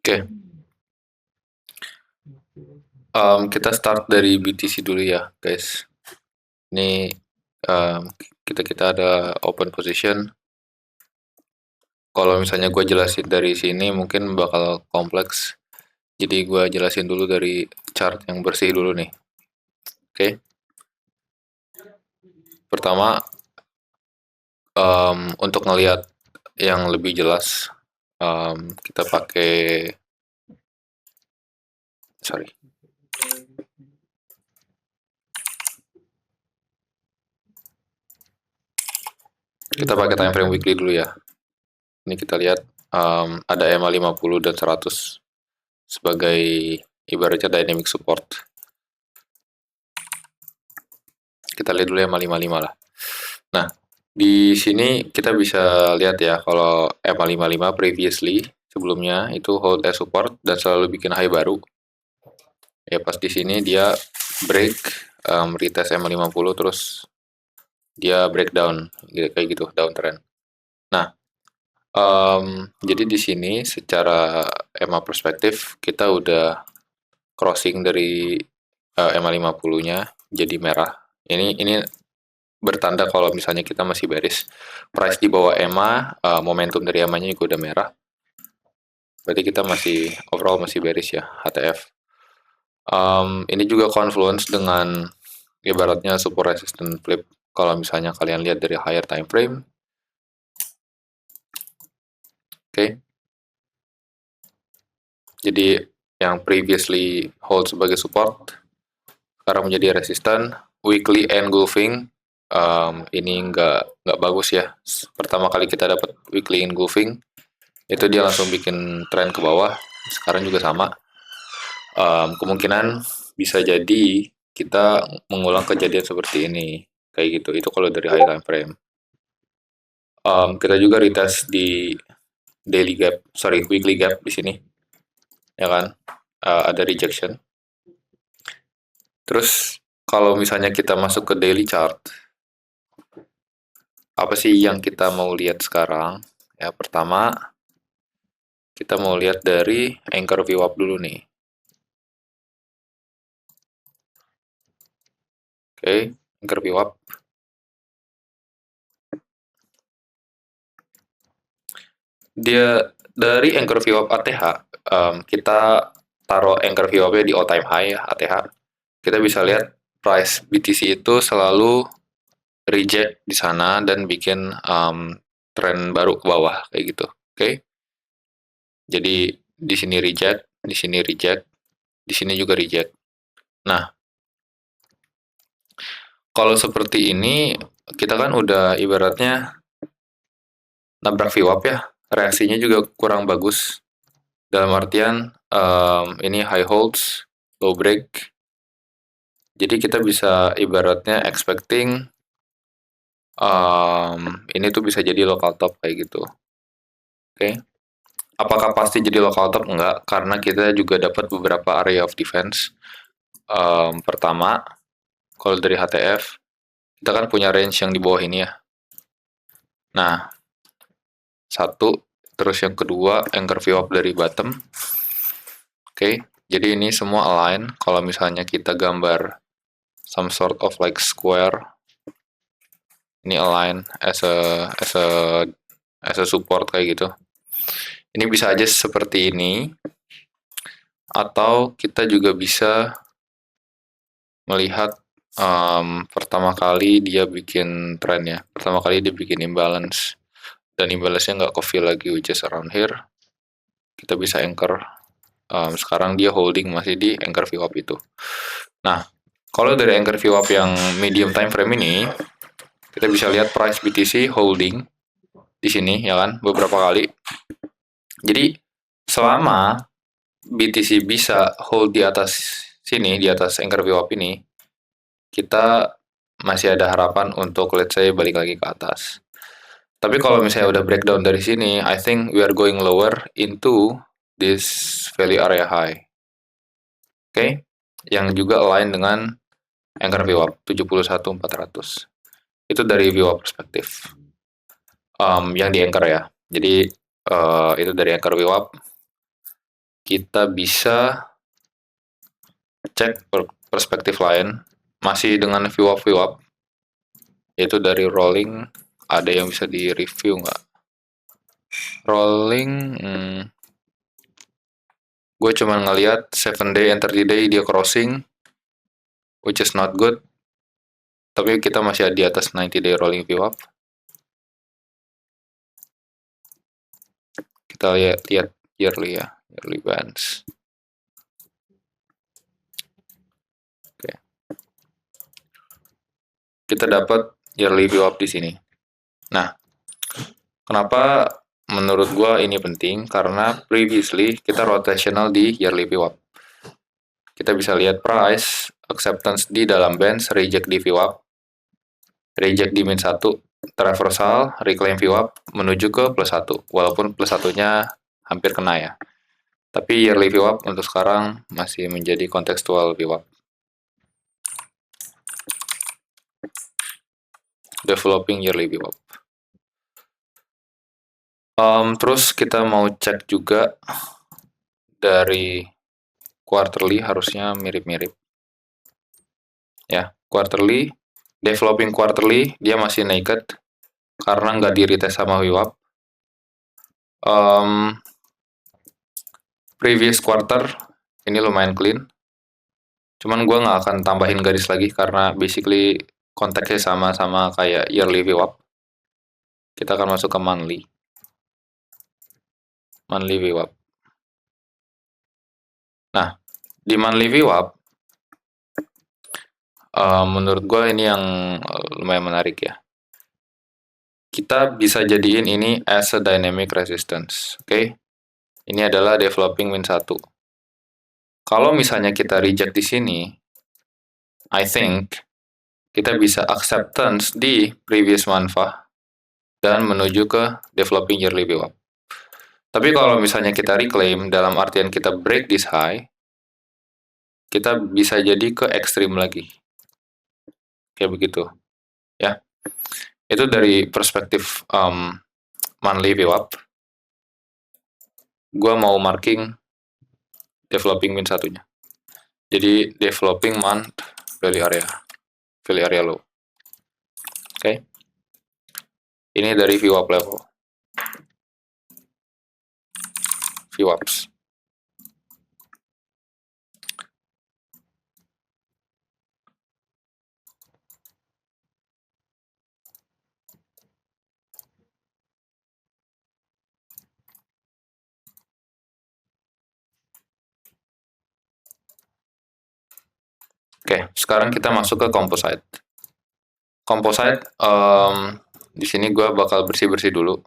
Oke, kita start dari BTC dulu ya, guys. Ini kita ada open position. Kalau misalnya gue jelasin dari sini mungkin bakal kompleks. Jadi gue jelasin dulu dari chart yang bersih dulu nih. Oke, pertama untuk ngelihat yang lebih jelas, kita pakai sorry. Kita pakai time frame weekly dulu ya. Ini kita lihat ada EMA 50 dan 100 sebagai ibaratnya dynamic support. Kita lihat dulu EMA 55 lah. Nah, di sini kita bisa lihat ya kalau EMA 55 previously sebelumnya itu hold as support dan selalu bikin high baru. Ya pas di sini dia break retest EMA 50 terus dia breakdown kayak gitu downtrend. Nah, jadi di sini secara EMA perspektif kita udah crossing dari EMA 50-nya jadi merah. Ini bertanda kalau misalnya kita masih bearish. Price di bawah EMA, momentum dari EMA-nya juga udah merah. Berarti kita masih overall masih bearish ya HTF. Ini juga confluence dengan ibaratnya support resistance flip. Kalau misalnya kalian lihat dari higher time frame, oke. Jadi yang previously hold sebagai support sekarang menjadi resistant. Weekly engulfing ini nggak bagus ya. Pertama kali kita dapat weekly engulfing itu dia langsung bikin tren ke bawah. Sekarang juga sama. Kemungkinan bisa jadi kita mengulang kejadian seperti ini kayak gitu. Itu kalau dari high time frame. Kita juga retest di weekly gap di sini, ya kan? Ada rejection. Terus kalau misalnya kita masuk ke daily chart, apa sih yang kita mau lihat sekarang? Ya pertama kita mau lihat dari anchor VWAP dulu nih. Oke, anchor VWAP. Dia dari anchor VWAP ATH, kita taruh anchor VWAP-nya di all time high ya ATH. Kita bisa lihat price BTC itu selalu reject di sana dan bikin tren baru ke bawah kayak gitu. Oke. Jadi di sini reject, di sini reject, di sini juga reject. Nah, kalau seperti ini kita kan udah ibaratnya nabrak VWAP ya, reaksinya juga kurang bagus. Dalam artian ini high holds, low break. Jadi kita bisa ibaratnya expecting ini tuh bisa jadi local top kayak gitu. Oke. Apakah pasti jadi local top? Enggak, karena kita juga dapat beberapa area of defense. Pertama, kalau dari HTF, kita kan punya range yang di bawah ini ya. Nah, satu, terus yang kedua, anchor VWAP dari bottom. Oke, jadi ini semua align. Kalau misalnya kita gambar some sort of like square, ini align as a support kayak gitu. Ini bisa aja seperti ini, atau kita juga bisa melihat pertama kali dia bikin tren ya. Pertama kali dia bikin imbalance. Dan imbalance-nya nggak ke-fill lagi, which is around here. Kita bisa anchor. Sekarang dia holding masih di anchor VWAP itu. Nah, kalau dari anchor VWAP yang medium time frame ini, kita bisa lihat price BTC holding di sini ya kan beberapa kali. Jadi selama BTC bisa hold di atas sini, di atas anchor VWAP ini, kita masih ada harapan untuk let's say balik lagi ke atas. Tapi kalau misalnya udah breakdown dari sini, I think we are going lower into this value area high. Oke, yang juga align dengan anchor VWAP 71.400. Itu dari VWAP perspektif. Yang di anchor ya. Jadi itu dari anchor VWAP. kita bisa cek perspektif lain, masih dengan VWAP, yaitu dari rolling. Ada yang bisa di review nggak? Rolling, gue cuma ngelihat 7 day and 30 day dia crossing, which is not good. Tapi kita masih di atas 90 day rolling VWAP. Kita lihat yearly ya, yearly bands. Oke. Kita dapat yearly VWAP di sini. Nah, kenapa menurut gua ini penting? Karena previously kita rotational di yearly VWAP. Kita bisa lihat price, acceptance di dalam bands, reject di VWAP, reject di min 1, traversal, reclaim VWAP menuju ke plus 1. Walaupun plus 1-nya hampir kena ya. Tapi yearly VWAP untuk sekarang masih menjadi kontekstual VWAP. Developing yearly VWAP. Terus kita mau cek juga dari quarterly, harusnya mirip-mirip. Ya, quarterly, developing quarterly, dia masih naked karena nggak di-retest sama VWAP. Previous quarter, ini lumayan clean. Cuman gue nggak akan tambahin garis lagi karena basically konteksnya sama-sama kayak yearly VWAP. Kita akan masuk ke monthly. Monthly VWAP. Nah, di monthly VWAP, menurut gue ini yang lumayan menarik ya. Kita bisa jadiin ini as a dynamic resistance, oke? Ini adalah developing min 1. Kalau misalnya kita reject di sini, I think kita bisa acceptance di previous manfaat dan menuju ke developing yearly VWAP. Tapi kalau misalnya kita reclaim dalam artian kita break this high, kita bisa jadi ke ekstrim lagi. Kayak begitu. Ya. Itu dari perspektif monthly VWAP. Gua mau marking developing min 1-nya. Jadi developing month value area low. Oke. Ini dari VWAP level. VWAPs. Oke, sekarang kita masuk ke composite. Composite, di sini gue bakal bersih-bersih dulu.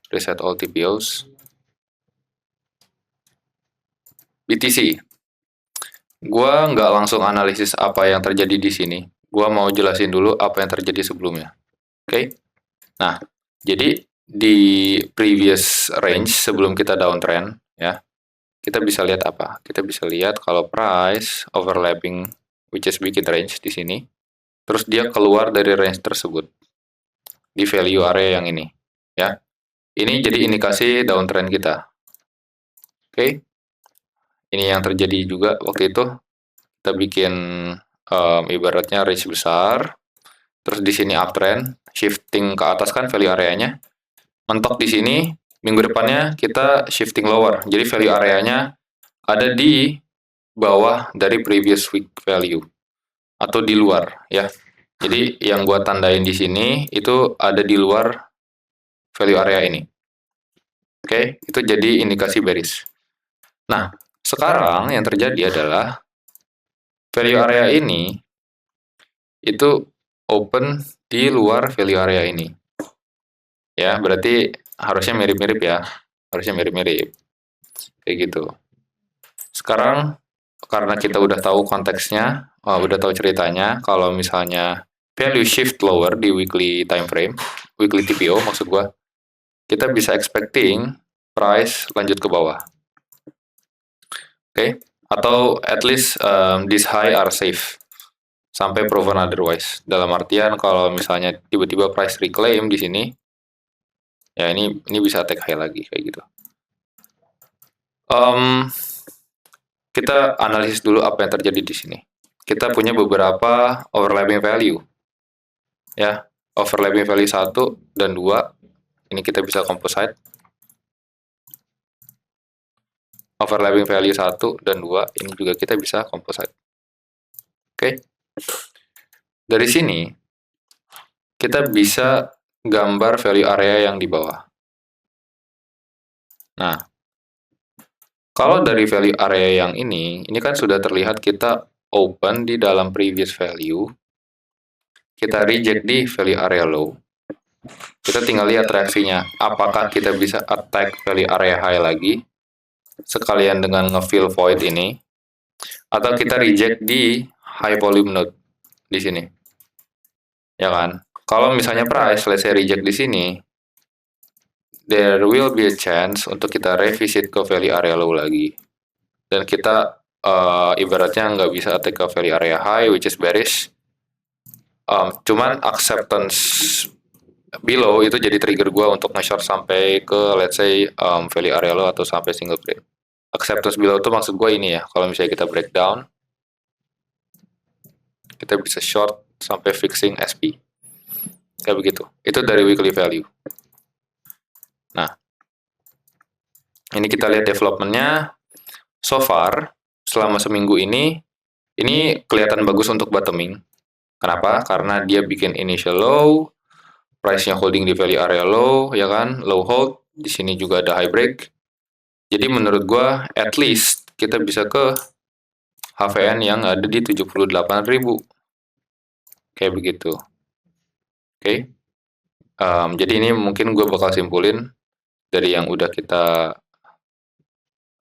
Reset all TPOs. BTC. Gue nggak langsung analisis apa yang terjadi di sini. Gue mau jelasin dulu apa yang terjadi sebelumnya. Oke? Nah, jadi di previous range sebelum kita downtrend, ya, kita bisa lihat apa? Kita bisa lihat kalau price overlapping, which is bikin range di sini, terus dia keluar dari range tersebut di value area yang ini, ya. Ini jadi indikasi downtrend kita. Oke. Ini yang terjadi juga waktu itu. Kita bikin ibaratnya range besar. Terus di sini uptrend, shifting ke atas kan value areanya. Mentok di sini, minggu depannya kita shifting lower. Jadi value areanya ada di bawah dari previous week value atau di luar ya. Jadi yang gua tandain di sini itu ada di luar value area ini. Oke, itu jadi indikasi bearish. Nah, sekarang yang terjadi adalah value area ini itu open di luar value area ini. Ya, berarti harusnya mirip-mirip ya. Harusnya mirip-mirip. Kayak gitu. Sekarang karena kita udah tahu konteksnya, udah tahu ceritanya, kalau misalnya value shift lower di weekly time frame, weekly TPO maksud gua, kita bisa expecting price lanjut ke bawah. Oke, atau at least this high are safe sampai proven otherwise. Dalam artian kalau misalnya tiba-tiba price reclaim di sini, Ya, ini bisa attack high lagi kayak gitu. Kita analisis dulu apa yang terjadi di sini. Kita punya beberapa overlapping value. Ya, overlapping value 1 dan 2. Ini kita bisa composite. Overlapping value 1 dan 2, ini juga kita bisa composite. Oke. Dari sini kita bisa gambar value area yang di bawah. Nah, kalau dari value area yang ini kan sudah terlihat kita open di dalam previous value, kita reject di value area low. Kita tinggal lihat reaksinya, apakah kita bisa attack value area high lagi, sekalian dengan nge-fill void ini, atau kita reject di high volume node di sini. Ya kan? Kalau misalnya price, let's say reject di sini, there will be a chance untuk kita revisit ke value area low lagi. Dan kita ibaratnya nggak bisa attack ke value area high, which is bearish. Cuman acceptance below itu jadi trigger gue untuk nge-short sampai ke let's say value area low atau sampai single break. Acceptance below itu maksud gue ini ya, kalau misalnya kita breakdown, kita bisa short sampai fixing SP. Kayak begitu. Itu dari weekly value. Nah, ini kita lihat developmentnya. So far, selama seminggu ini kelihatan bagus untuk bottoming. Kenapa? Karena dia bikin initial low, price-nya holding di value area low, ya kan? Low hold, di sini juga ada high break. Jadi menurut gua, at least kita bisa ke HVN yang ada di 78.000. Kayak begitu. Oke. Jadi ini mungkin gue bakal simpulin dari yang udah kita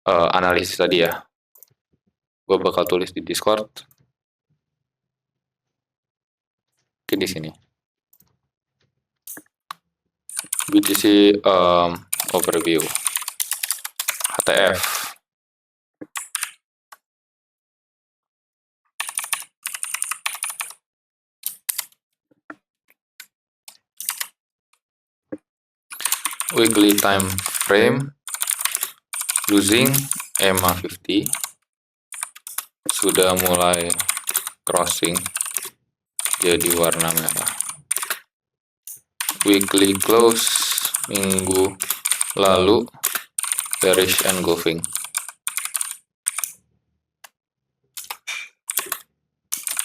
analisis tadi ya. Gue bakal tulis di Discord. Oke, di sini. BTC overview. HTF. Weekly time frame losing EMA 50 sudah mulai crossing jadi warna merah. Weekly close minggu lalu bearish engulfing.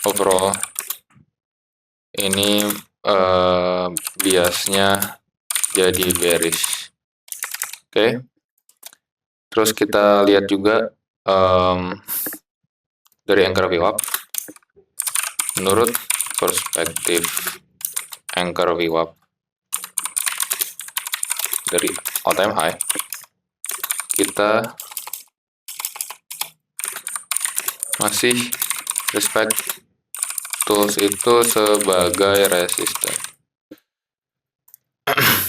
Overall ini biasnya jadi bearish. Oke. Terus kita lihat juga dari anchor VWAP. Menurut perspektif anchor VWAP dari all time high, kita masih respect tools itu sebagai resisten.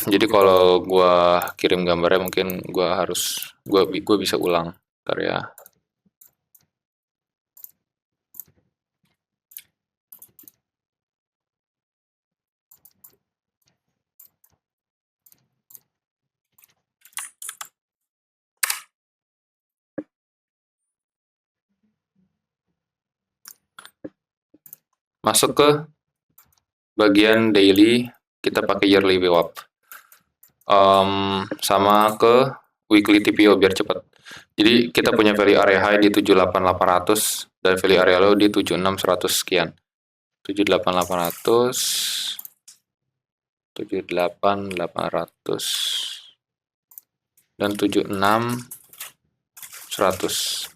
Jadi kalau gua kirim gambarnya mungkin gua bisa ulang ntar ya. Masuk ke bagian daily, kita pakai yearly VWAP. Sama ke weekly TPO biar cepat. Jadi kita punya value area high di 78.800 dan value area low di 76.100 sekian. 78.800, 78.800 dan 76.100.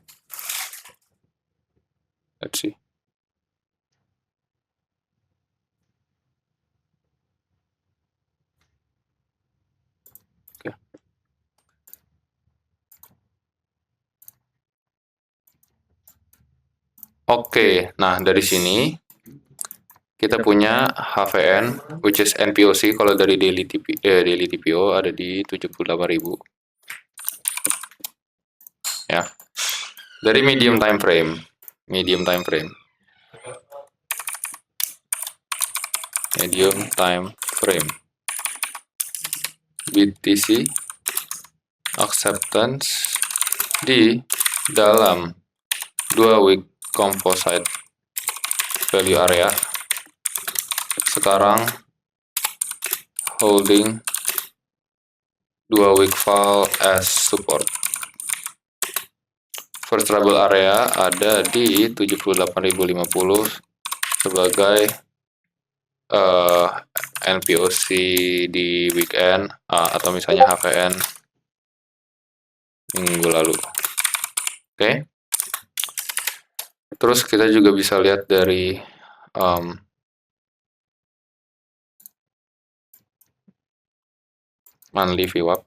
Let's see. Oke, nah dari sini kita punya HVN, which is NPOC kalau dari daily TPO ada di 78.000. Ya. Dari medium time frame. Medium time frame. BTC acceptance di dalam 2 week composite value area. Sekarang holding 2 week file as support. First trouble area ada di 78.050 sebagai NPOC di weekend atau misalnya HVN minggu lalu. Oke. Terus kita juga bisa lihat dari monthly VWAP.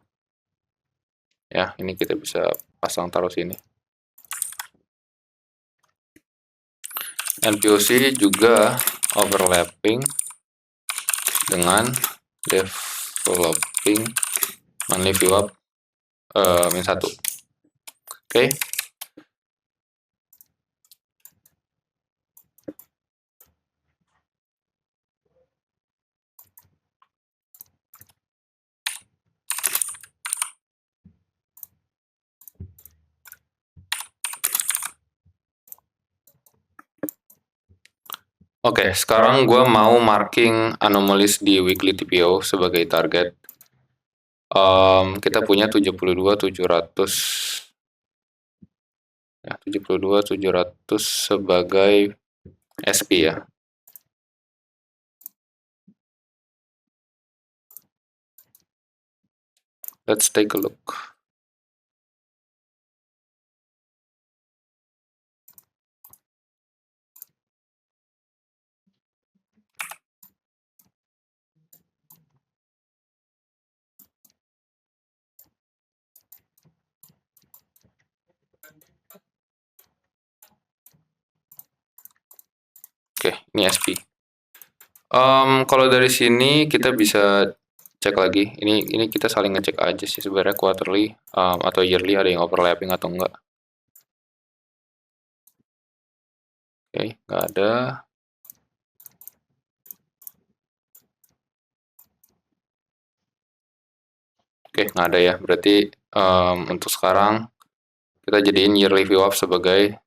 Ya, ini kita bisa pasang taruh sini. NPOC juga overlapping dengan developing monthly VWAP -1. Oke. Oke, sekarang gue mau marking anomalies di weekly TPO sebagai target. Kita punya 72.700 ya, 72.700 sebagai SP ya. Let's take a look. Oke, ini SP. Kalau dari sini kita bisa cek lagi. Ini kita saling ngecek aja sih sebenarnya quarterly atau yearly ada yang overlapping atau enggak. Oke, nggak ada. Oke, nggak ada ya. Berarti untuk sekarang kita jadiin yearly VWAP sebagai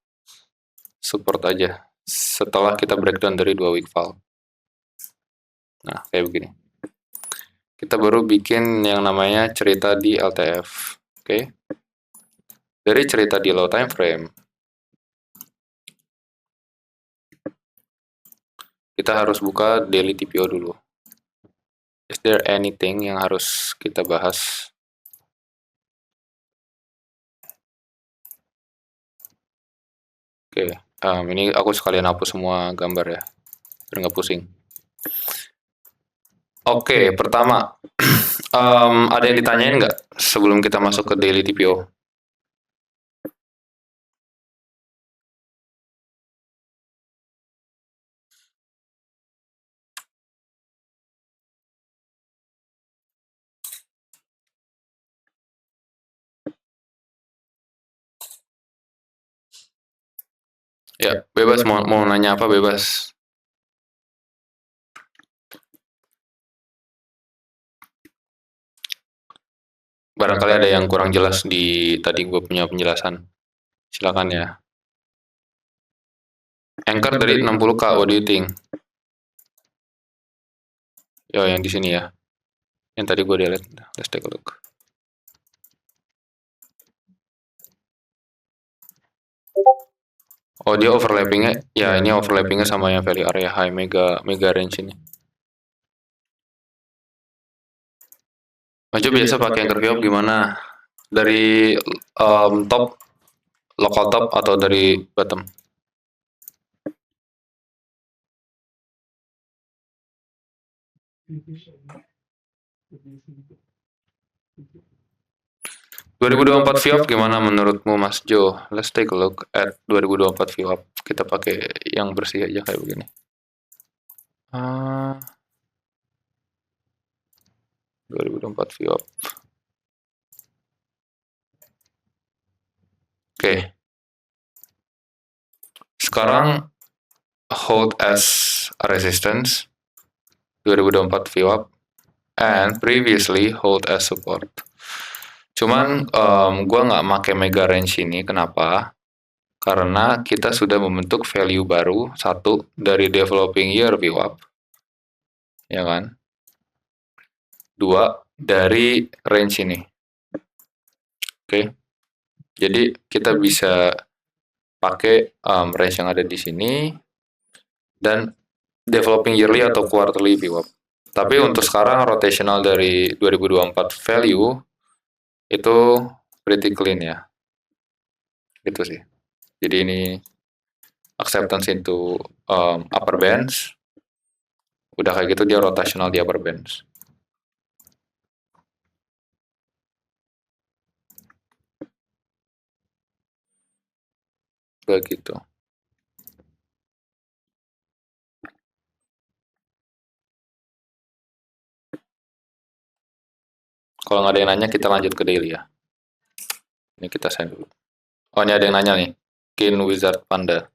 support aja. Setelah kita breakdown dari 2 week file. Nah, kayak begini. Kita baru bikin yang namanya cerita di LTF. Oke. Dari cerita di low time frame, kita harus buka daily TPO dulu. Is there anything yang harus kita bahas? Oke, ini aku sekalian hapus semua gambar ya, biar nggak pusing. Oke, pertama, ada yang ditanyain nggak sebelum kita masuk ke daily TPO? Ya, bebas mau nanya apa bebas. Barangkali ada yang kurang jelas di tadi gue punya penjelasan. Silakan ya. Anchor dari 60K, what do you think? Yo, yang di sini ya. Yang tadi gue delete. Let's take a look. Oh, dia overlappingnya, ya ini overlappingnya sama yang value area high mega range ini. Maju biasa pakai anchor VWAP gimana? Dari top, local top atau dari bottom? ...2024 VWAP gimana menurutmu Mas Jo? Let's take a look at 2024 VWAP. Kita pakai yang bersih aja kayak begini. 2024 VWAP. Oke. Sekarang hold as resistance 2024 VWAP and previously hold as support. Cuman gua nggak pakai mega range ini, kenapa? Karena kita sudah membentuk value baru, satu dari developing year VWAP, ya kan? Dua dari range ini. Oke. Jadi kita bisa pakai range yang ada di sini dan developing yearly atau quarterly VWAP. Tapi untuk sekarang rotational dari 2024 value itu pretty clean ya. Gitu sih. Jadi ini acceptance into upper bands. Udah kayak gitu dia rotational di upper bands. Begitu. Kalau nggak ada yang nanya, kita lanjut ke daily ya. Ini kita send dulu. Oh, ini ada yang nanya nih. Kin Wizard Panda.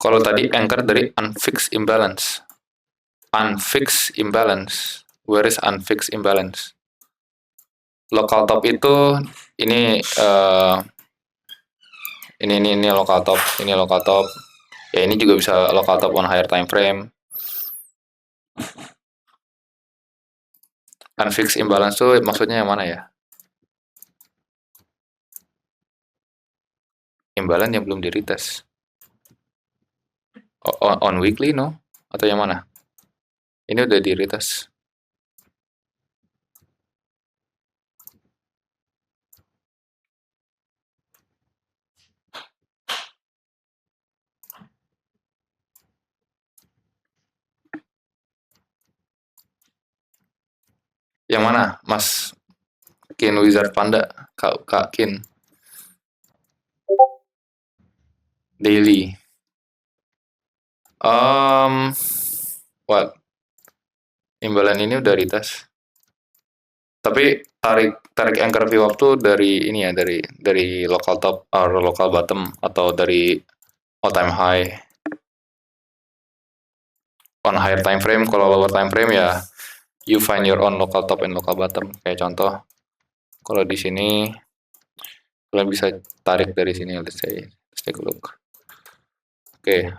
Kalau tadi anchor dari unfixed imbalance. Unfixed imbalance. Where is unfixed imbalance? Local top itu ini ini local top, ini local top. Ya ini juga bisa local top on higher time frame. Unfixed imbalance tuh maksudnya yang mana ya? Imbalance yang belum di retest. On weekly no? Atau yang mana? Ini udah di retest. Yang mana, Mas Kin Wizard Panda? Kak Kin. Daily. What? Imbalan ini udah retest. Tapi tarik anchor VWAP tuh dari ini ya, dari local top or local bottom atau dari all time high. On higher time frame, kalau lower time frame ya you find your own local top and local bottom. Kayak contoh, kalau di sini kalian bisa tarik dari sini, let's say, let's take a look. Oke,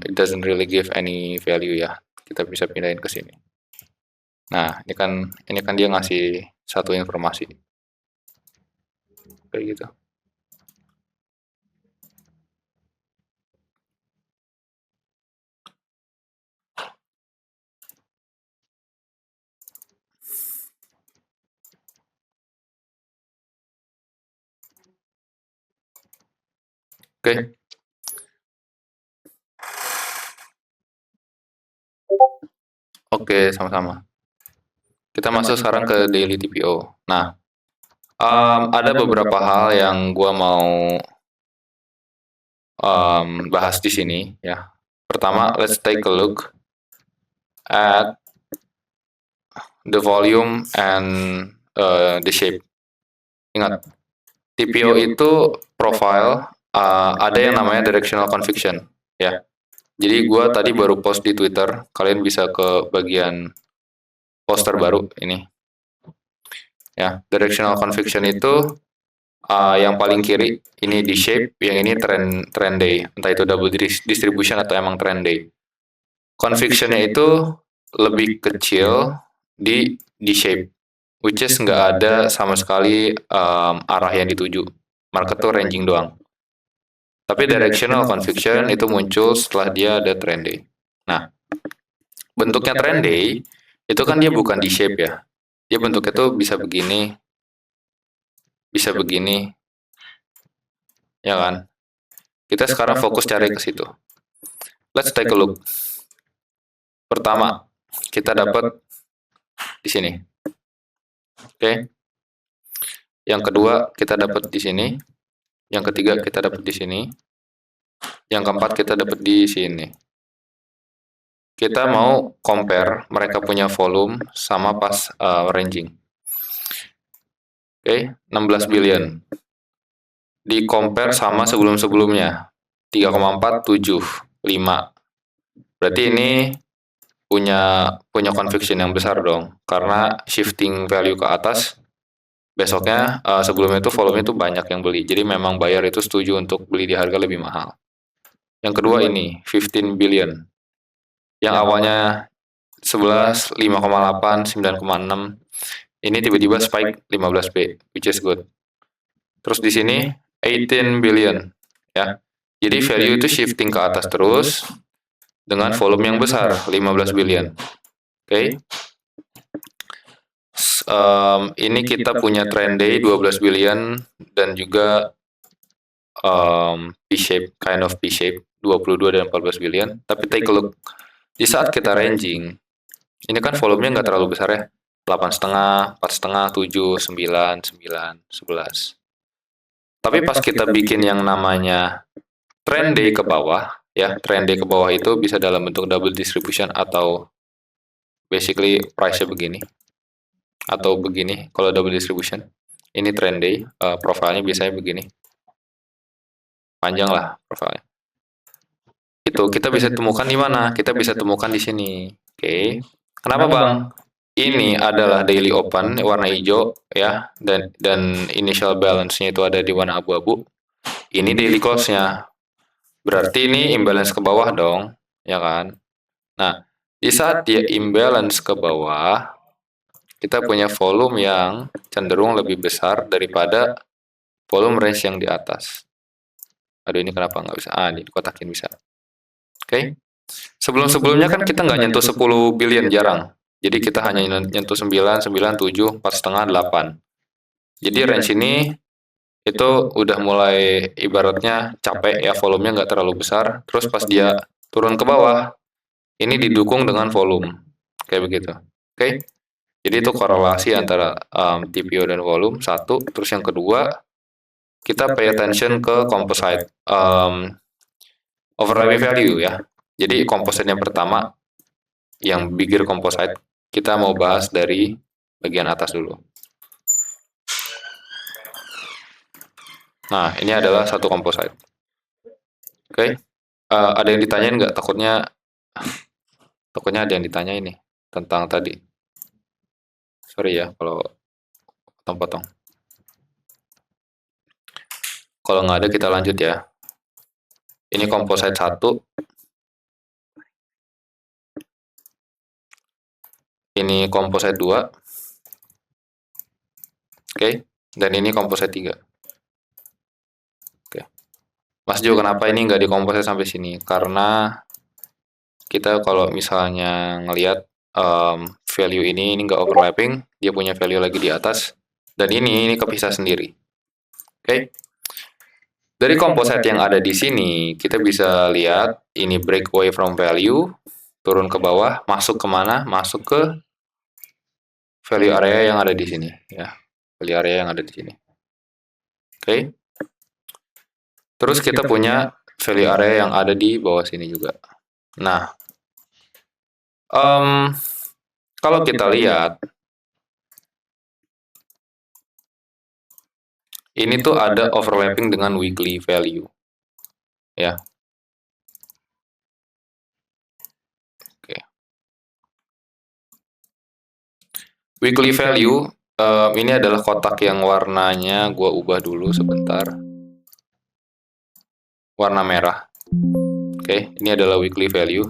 it doesn't really give any value ya. Kita bisa pindahin ke sini. Nah, ini kan dia ngasih satu informasi. Kayak gitu. Oke. Oke, sama-sama. Kita masuk sekarang ke daily TPO. Nah, ada beberapa hal yang gua mau bahas di sini ya. Pertama, let's take a look at the volume and the shape. Ingat, TPO itu profile, ada yang namanya directional conviction ya. Jadi gua tadi baru post di Twitter, kalian bisa ke bagian poster baru ini. Ya, directional conviction itu yang paling kiri ini di shape, yang ini trend day, entah itu double distribution atau emang trend day. Convictionnya itu lebih kecil di shape, which is nggak ada sama sekali arah yang dituju. Market tuh ranging doang. Tapi directional conviction itu muncul setelah dia ada trend day. Nah, bentuknya trend day itu kan dia bukan di shape ya. Dia bentuknya tuh bisa begini, ya kan? Kita sekarang fokus cari ke situ. Let's take a look. Pertama, kita dapat di sini. Oke. Yang kedua, kita dapat di sini. Yang ketiga, kita dapat di sini. Yang keempat, kita dapat di sini. kita mau compare mereka punya volume sama pas ranging. Oke, 16 billion. Di compare sama sebelum-sebelumnya. 3,475. Berarti ini punya conviction yang besar dong, karena shifting value ke atas, besoknya sebelumnya itu volume itu banyak yang beli, jadi memang buyer itu setuju untuk beli di harga lebih mahal. Yang kedua ini 15 billion, yang awalnya 11, 5,8, 9,6, ini tiba-tiba spike 15B, which is good. Terus di sini 18 billion, ya. Jadi value itu shifting ke atas terus dengan volume yang besar, 15 billion. Oke. Ini kita punya trend day 12 billion dan juga P-shape, kind of P-shape 22 dan 14 billion. Tapi take a look, di saat kita ranging, ini kan volumenya nggak terlalu besar ya, 8,5, 4,5, 7, 9, 9, 11. Tapi pas kita bikin yang namanya trend day ke bawah, ya trend day ke bawah itu bisa dalam bentuk double distribution atau basically price-nya begini. Atau begini, kalau double distribution. Ini trend day, profilnya biasanya begini. Panjang lah profilnya. Itu kita bisa temukan di mana? Kita bisa temukan di sini. Oke. Kenapa Bang? Ini adalah daily open warna hijau ya, dan initial balance-nya itu ada di warna abu-abu. Ini daily close-nya. Berarti ini imbalance ke bawah dong, ya kan? Nah, di saat dia imbalance ke bawah, kita punya volume yang cenderung lebih besar daripada volume range yang di atas. Aduh, ini kenapa nggak bisa? Ah, ini dikotakin bisa. Oke. Sebelum-sebelumnya kan kita nggak nyentuh 10 billion, jarang. Jadi kita hanya nyentuh 9, 9, 7, 4,5, 8. Jadi range ini itu udah mulai ibaratnya capek ya, volumenya nggak terlalu besar. Terus pas dia turun ke bawah, ini didukung dengan volume. Kayak begitu. Oke. Jadi itu korelasi antara TPO dan volume, satu. Terus yang kedua, kita pay attention ke composite overlapping value ya. Jadi composite yang pertama, yang bigger composite, kita mau bahas dari bagian atas dulu. Nah, ini adalah satu composite. Oke. Ada yang ditanyain nggak? Takutnya ada yang ditanya ini tentang tadi. Sorry ya kalau potong-potong. Kalau nggak ada kita lanjut ya. Ini composite 1. Ini composite 2. Oke. Dan ini composite 3. Oke. Mas Jo, kenapa ini nggak di composite sampai sini? Karena kita kalau misalnya ngelihat value ini nggak overlapping, dia punya value lagi di atas, dan ini kepisah sendiri. Oke. Dari composite yang ada di sini, kita bisa lihat ini break away from value, turun ke bawah, masuk kemana? Masuk ke value area yang ada di sini, ya. Value area yang ada di sini. Oke. Terus kita punya value area yang ada di bawah sini juga. Nah, kalau kita lihat, ini tuh ada overlapping dengan weekly value, ya. Oke. Weekly value, ini adalah kotak yang warnanya gua ubah dulu sebentar. Warna merah. Oke, ini adalah weekly value.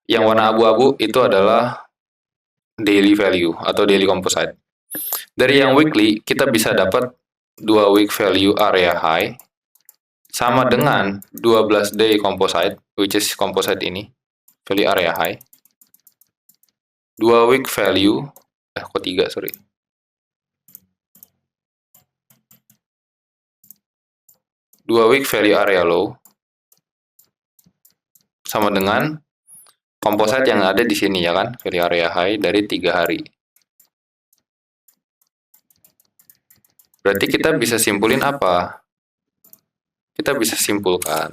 Yang warna abu-abu itu adalah daily value atau daily composite. Dari yang weekly, kita bisa dapat 2 week value area high sama dengan 12 day composite, which is composite ini, value area high. 2 week value, kok 3, sorry. 2 week value area low sama dengan composite yang ada di sini ya kan, value area high dari 3 hari. Berarti kita bisa simpulin apa? Kita bisa simpulkan,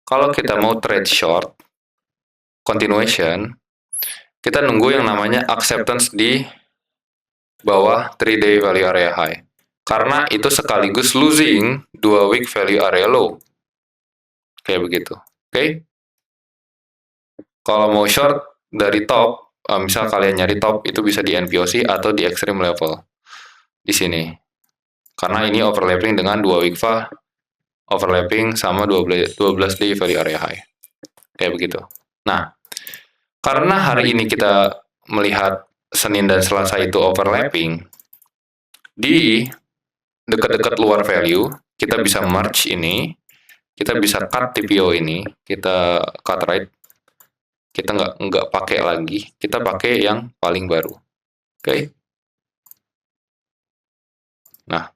kalau kita mau trade short, continuation, kita nunggu yang namanya acceptance di bawah 3-day value area high. Karena itu sekaligus losing 2 week value area low. Kayak begitu. Oke? Kalau mau short dari top, misal kalian nyari top, itu bisa di NPOC atau di extreme level. Di sini. Karena ini overlapping dengan 2 week VA, overlapping sama 12 day value area high. Kayak begitu. Nah, karena hari ini kita melihat Senin dan Selasa itu overlapping, di dekat-dekat luar value, kita bisa merge ini, kita bisa cut TPO ini, kita cut right, kita nggak pakai lagi, kita pakai yang paling baru. Oke? Nah,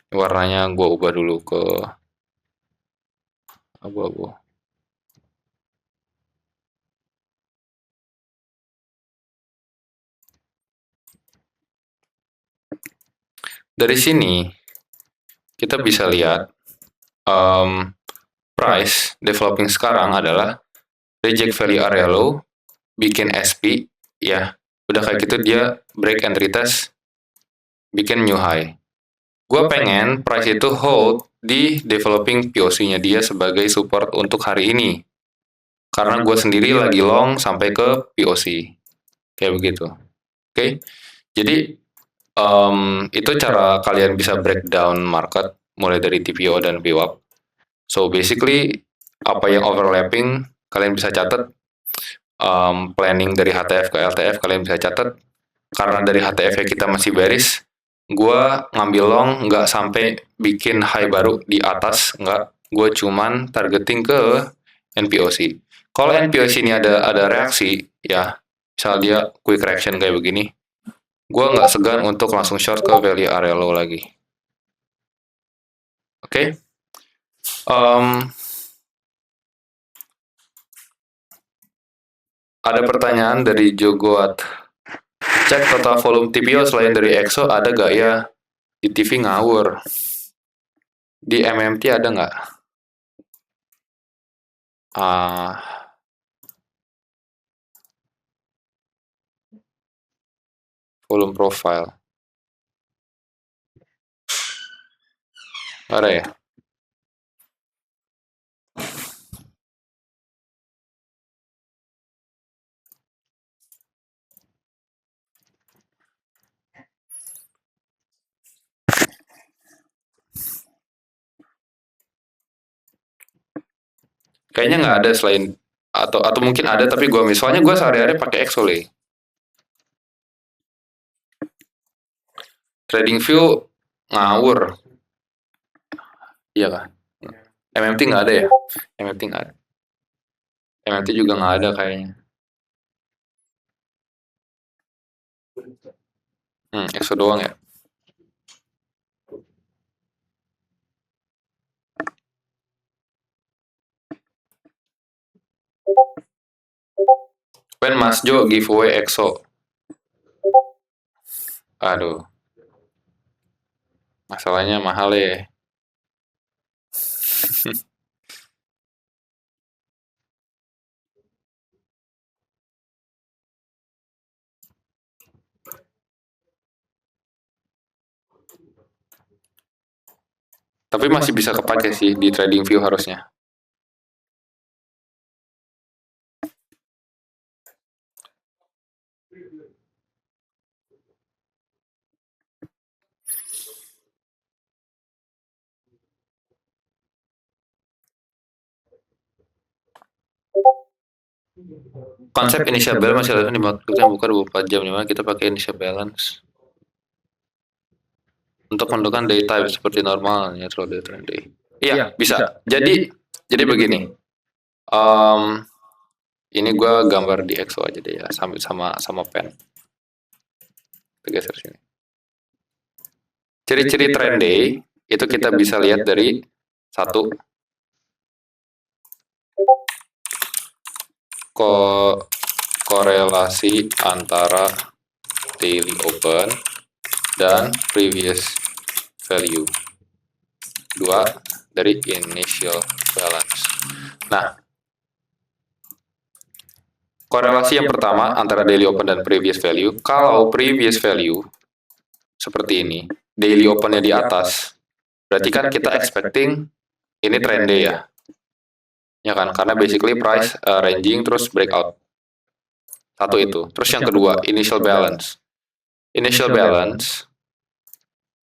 warnanya gue ubah dulu ke abu-abu. Dari sini, kita bisa lihat price developing sekarang adalah reject value area low, bikin SP, ya. Udah kayak gitu dia break and retest, bikin new high. Gue pengen price itu hold di developing POC-nya dia sebagai support untuk hari ini. Karena gue sendiri lagi long sampai ke POC. Kayak begitu. Oke? Jadi, itu cara kalian bisa breakdown market mulai dari TPO dan VWAP. So basically apa yang overlapping kalian bisa catat, planning dari HTF ke LTF kalian bisa catat. Karena dari HTF kita masih bearish, gue ngambil long nggak sampai bikin high baru di atas, nggak. Gue cuman targeting ke NPOC. Kalau NPOC ini ada reaksi, ya misal dia quick reaction kayak begini, gue nggak segan untuk langsung short ke value area low lagi. Oke? Ada pertanyaan dari Jogoat. Cek total volume TPO selain dari EXO ada gak ya? Di TV ngawur. Di MMT ada nggak? Volume profile. Ada ya? Kayaknya nggak ada selain atau mungkin ada tapi gue misalnya gue sehari-hari pakai Exole. Trading View ngawur. Iya kan? MMT nggak ada ya? MMT nggak ada. MMT juga nggak ada kayaknya. EXO doang ya. When Mas Jo giveaway EXO. Aduh. Masalahnya mahal ya. Tapi masih bisa kepake sih di Trading View harusnya. Konsep initial balance masih relevan dimaksudkan buka 24 jam, dimana kita pakai initial balance untuk menentukan day type seperti normal, neutral day, trend day. Iya, bisa. Jadi begini. Ini gue gambar di EXO aja deh ya, sambil sama pen. Kita geser sini. Ciri-ciri trend day itu kita bisa lihat dari satu, korelasi antara daily open dan previous value. Dua, dari initial balance. Nah, Korelasi yang pertama antara daily open dan previous value. Kalau previous value seperti ini, daily opennya di atas, berarti kan kita expecting ini trend day ya. Ya kan, karena basically price ranging terus breakout. Satu itu. Terus yang kedua, initial balance. Initial balance,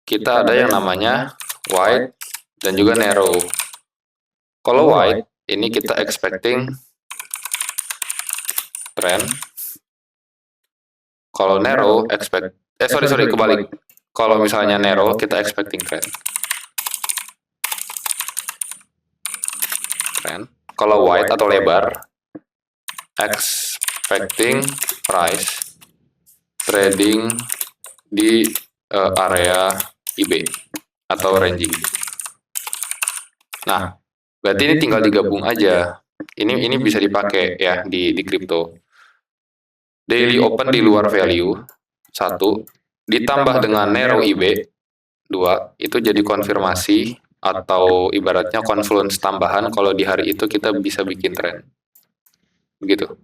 kita ada yang namanya wide dan juga narrow. Kalau wide, ini kita expecting trend. Kalau narrow, sorry, kebalik. Kalau misalnya narrow, kita expecting trend. Kalau wide atau lebar, expecting price trading di area IB atau ranging. Nah, berarti ini tinggal digabung aja. Ini bisa dipakai ya di crypto. Daily open di luar value 1 ditambah dengan narrow IB 2 itu jadi konfirmasi atau ibaratnya confluence tambahan kalau di hari itu kita bisa bikin trend. Begitu.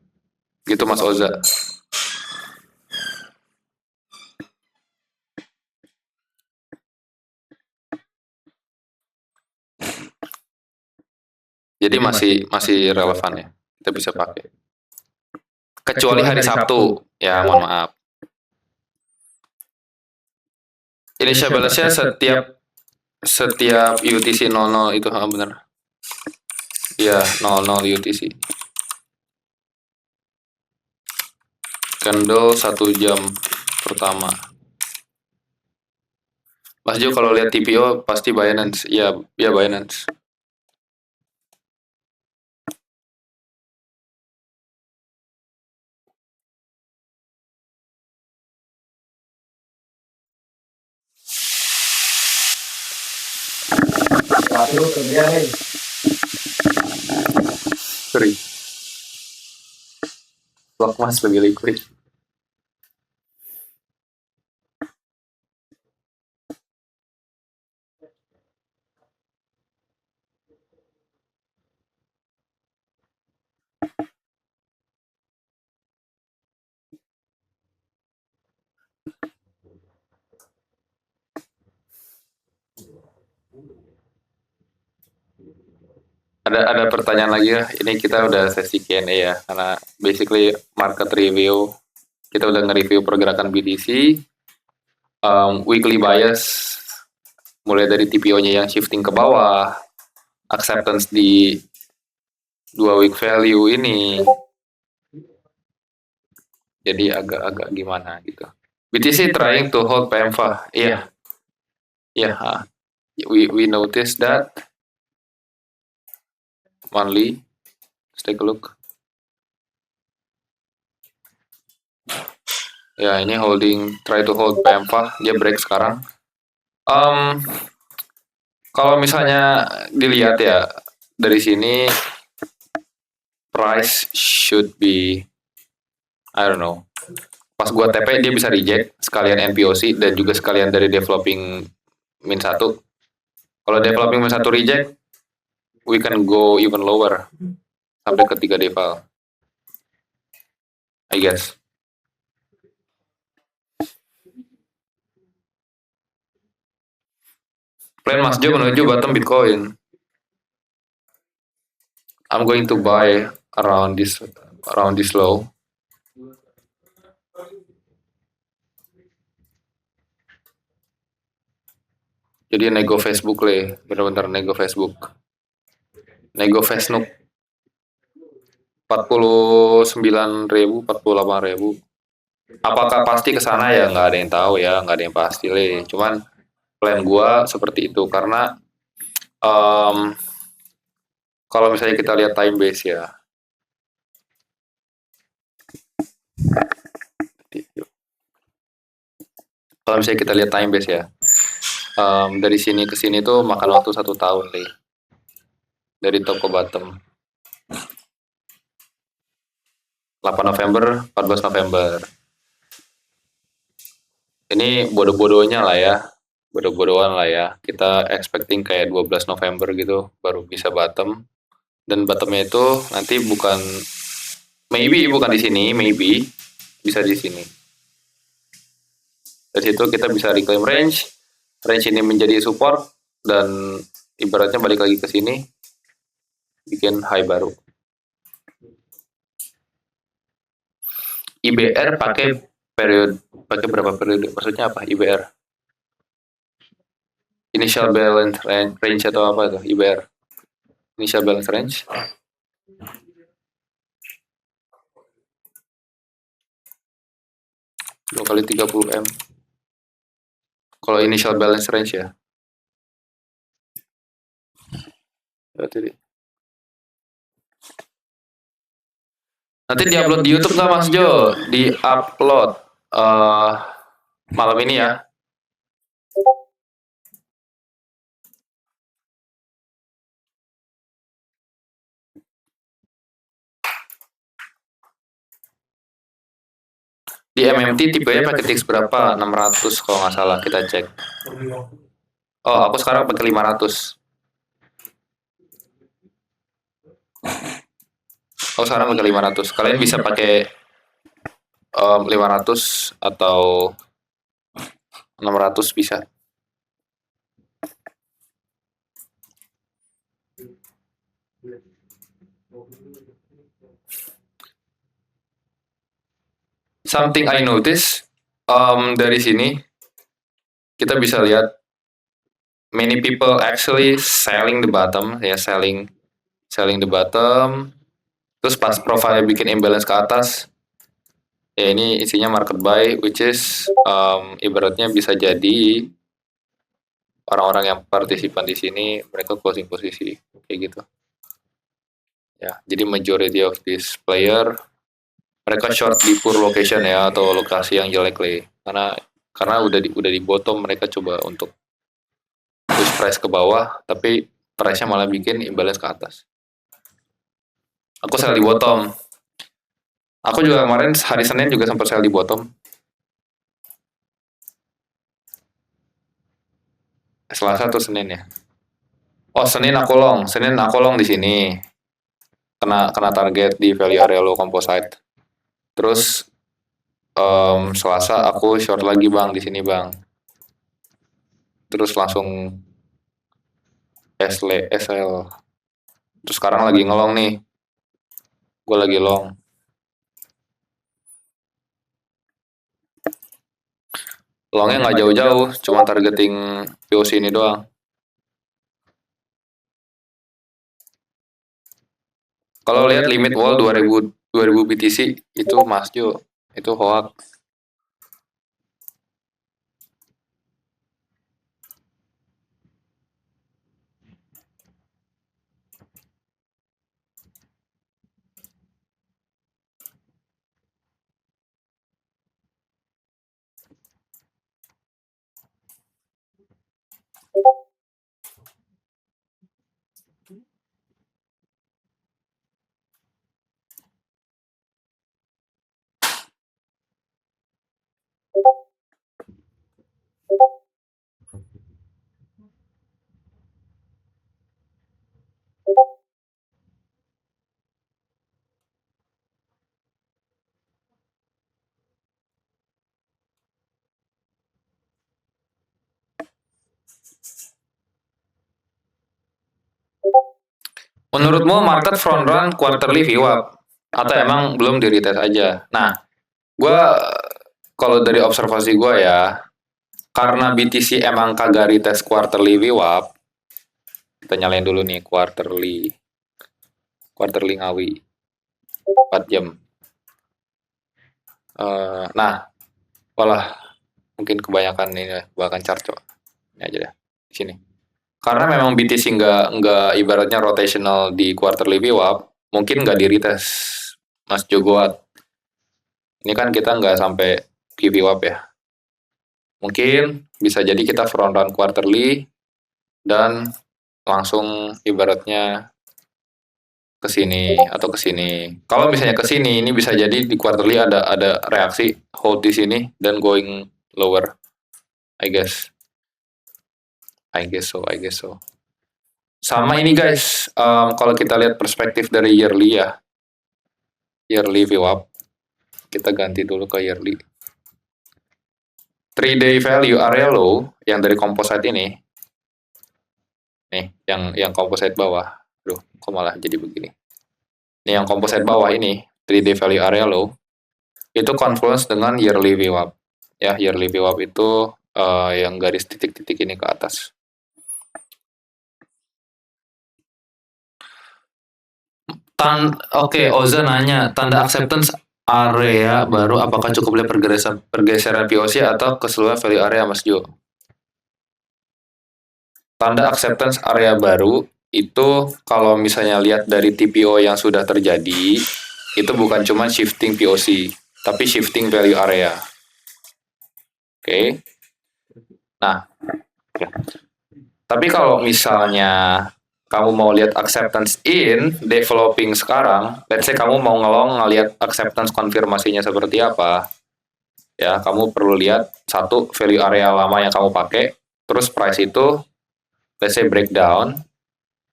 Gitu Mas Oza. Jadi masih relevan ya. Kita bisa pakai. Kecuali hari Sabtu. Ya, mohon maaf. Initial balance-nya setiap UTC 00 itu benar. Iya, 00 UTC. Candle 1 jam pertama. Mas Jo kalau lihat TPO pasti Binance. Iya, Binance. Sorry. Blok Mas lebih liquid. Ada pertanyaan lagi ya. Ini kita udah sesi Q&A ya, karena basically market review. Kita udah nge-review pergerakan BTC, weekly bias, mulai dari TPO-nya yang shifting ke bawah, acceptance di 2 week value ini. Jadi agak-agak gimana gitu. BTC trying to hold PMFA. Iya. Yeah. We noticed that. Monthly. Let's take a look. Ya, ini try to hold PMFA. Dia break sekarang. Kalau misalnya dilihat ya, dari sini price should be, I don't know. Pas gua TP dia bisa reject sekalian NPOC dan juga sekalian dari developing min 1. Kalau developing min 1 reject, we can go even lower sampai ke 3 deval. I guess. Plan Mas Jo menuju bottom Bitcoin. I'm going to buy around this low. Jadi nego Facebook le, bener-bener nego Facebook. Nego Facebook 49.000, 48.000. Apakah pasti ke sana ya? Nggak ada yang tahu ya, nggak ada yang pasti le. Cuman plan gua seperti itu karena kalau misalnya kita lihat time base ya. Kalau misalnya kita lihat time base ya. Dari sini ke sini tuh makan waktu 1 tahun le. Dari top ke bottom. 8 November, 14 November. Ini bodoh-bodohnya lah ya. Bodoh-bodohan lah ya. Kita expecting kayak 12 November gitu baru bisa bottom. Dan bottomnya itu nanti bukan Maybe bukan di sini, maybe bisa di sini. Dari situ kita bisa reclaim range. Range ini menjadi support dan ibaratnya balik lagi ke sini, bikin high baru. IBR pakai berapa periode? Maksudnya apa IBR? Initial balance range atau apa itu IBR? Initial balance range. 2 kali 30 M. Kalau initial balance range ya. Berarti nanti diupload di YouTube nggak Mas Jo? Di upload malam ini ya. Di MMT tipenya pakai TX berapa? 600 kalau nggak salah, kita cek. Oh, aku sekarang pakai 500. Oh, sekarang pakai 500. Kalian bisa pakai 500 atau 600 bisa. Something I notice dari sini kita bisa lihat many people actually selling the bottom ya, selling the bottom. Terus pas profile bikin imbalance ke atas, ya ini isinya market buy, which is ibaratnya bisa jadi orang-orang yang partisipan di sini mereka closing posisi kayak gitu. Ya, jadi majority of this player mereka short di poor location ya, atau lokasi yang jelek lah. Karena udah di bottom, mereka coba untuk push price ke bawah, tapi price-nya malah bikin imbalance ke atas. Aku sell di bottom. Aku juga kemarin hari Senin juga sempat sell di bottom. Selasa atau Senin ya? Oh, Senin aku long di sini. Kena target di value area low composite. Terus Selasa aku short lagi bang di sini bang. Terus langsung SL. Terus sekarang lagi ngelong nih. Gue lagi long. Longnya nggak jauh-jauh, cuma targeting POC ini doang. Kalau lihat limit wall 2000 BTC itu Mas Jo, itu hoax. Menurutmu market front run quarterly VWAP atau emang belum di retest aja? Nah, gue kalau dari observasi gue ya, karena BTC emang kagak retest quarterly VWAP, kita nyalain dulu nih quarterly ngawi 4 jam. Nah, walah mungkin kebanyakan ini bahkan chart coba. Ini aja deh di sini. Karena memang BTC nggak ibaratnya rotational di quarterly VWAP, mungkin nggak di retest Mas Jogoat. Ini kan kita nggak sampai VWAP ya. Mungkin bisa jadi kita front run quarterly dan langsung ibaratnya ke sini atau ke sini. Kalau misalnya ke sini, ini bisa jadi di quarterly ada reaksi hold di sini dan going lower. I guess so. Sama ini guys, kalau kita lihat perspektif dari yearly ya, yearly VWAP. Kita ganti dulu ke yearly. 3-day value area low yang dari composite ini. Nih, yang composite bawah. Aduh, kok malah jadi begini. Nih yang composite bawah ini, 3-day value area low, itu confluence dengan yearly VWAP. Ya, yearly VWAP itu yang garis titik-titik ini ke atas. Oke, Oza nanya, tanda acceptance area baru apakah cukup lihat pergeseran POC atau keseluruhan value area, Mas Jo? Tanda acceptance area baru itu kalau misalnya lihat dari TPO yang sudah terjadi, itu bukan cuma shifting POC, tapi shifting value area. Oke. Nah, tapi kalau misalnya kamu mau lihat acceptance in developing sekarang, let's say kamu mau ngelihat acceptance konfirmasinya seperti apa, ya kamu perlu lihat satu value area lama yang kamu pakai, terus price itu, let's say breakdown,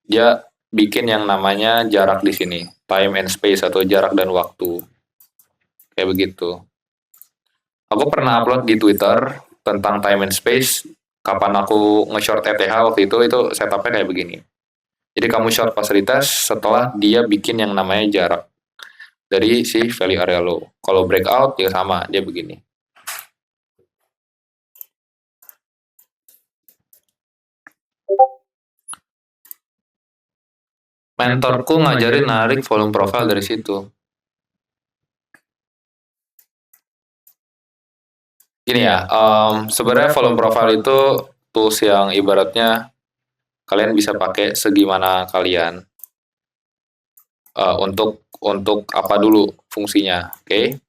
dia bikin yang namanya jarak di sini, time and space atau jarak dan waktu, kayak begitu. Aku pernah upload di Twitter tentang time and space, kapan aku nge-short ETH waktu itu setupnya kayak begini. Jadi kamu short fasilitas setelah dia bikin yang namanya jarak dari si value area low. Kalau breakout ya sama, dia begini. Mentorku ngajarin narik volume profile dari situ. Gini ya, sebenarnya volume profile itu tools yang ibaratnya kalian bisa pakai segimana kalian. Untuk apa dulu fungsinya, oke?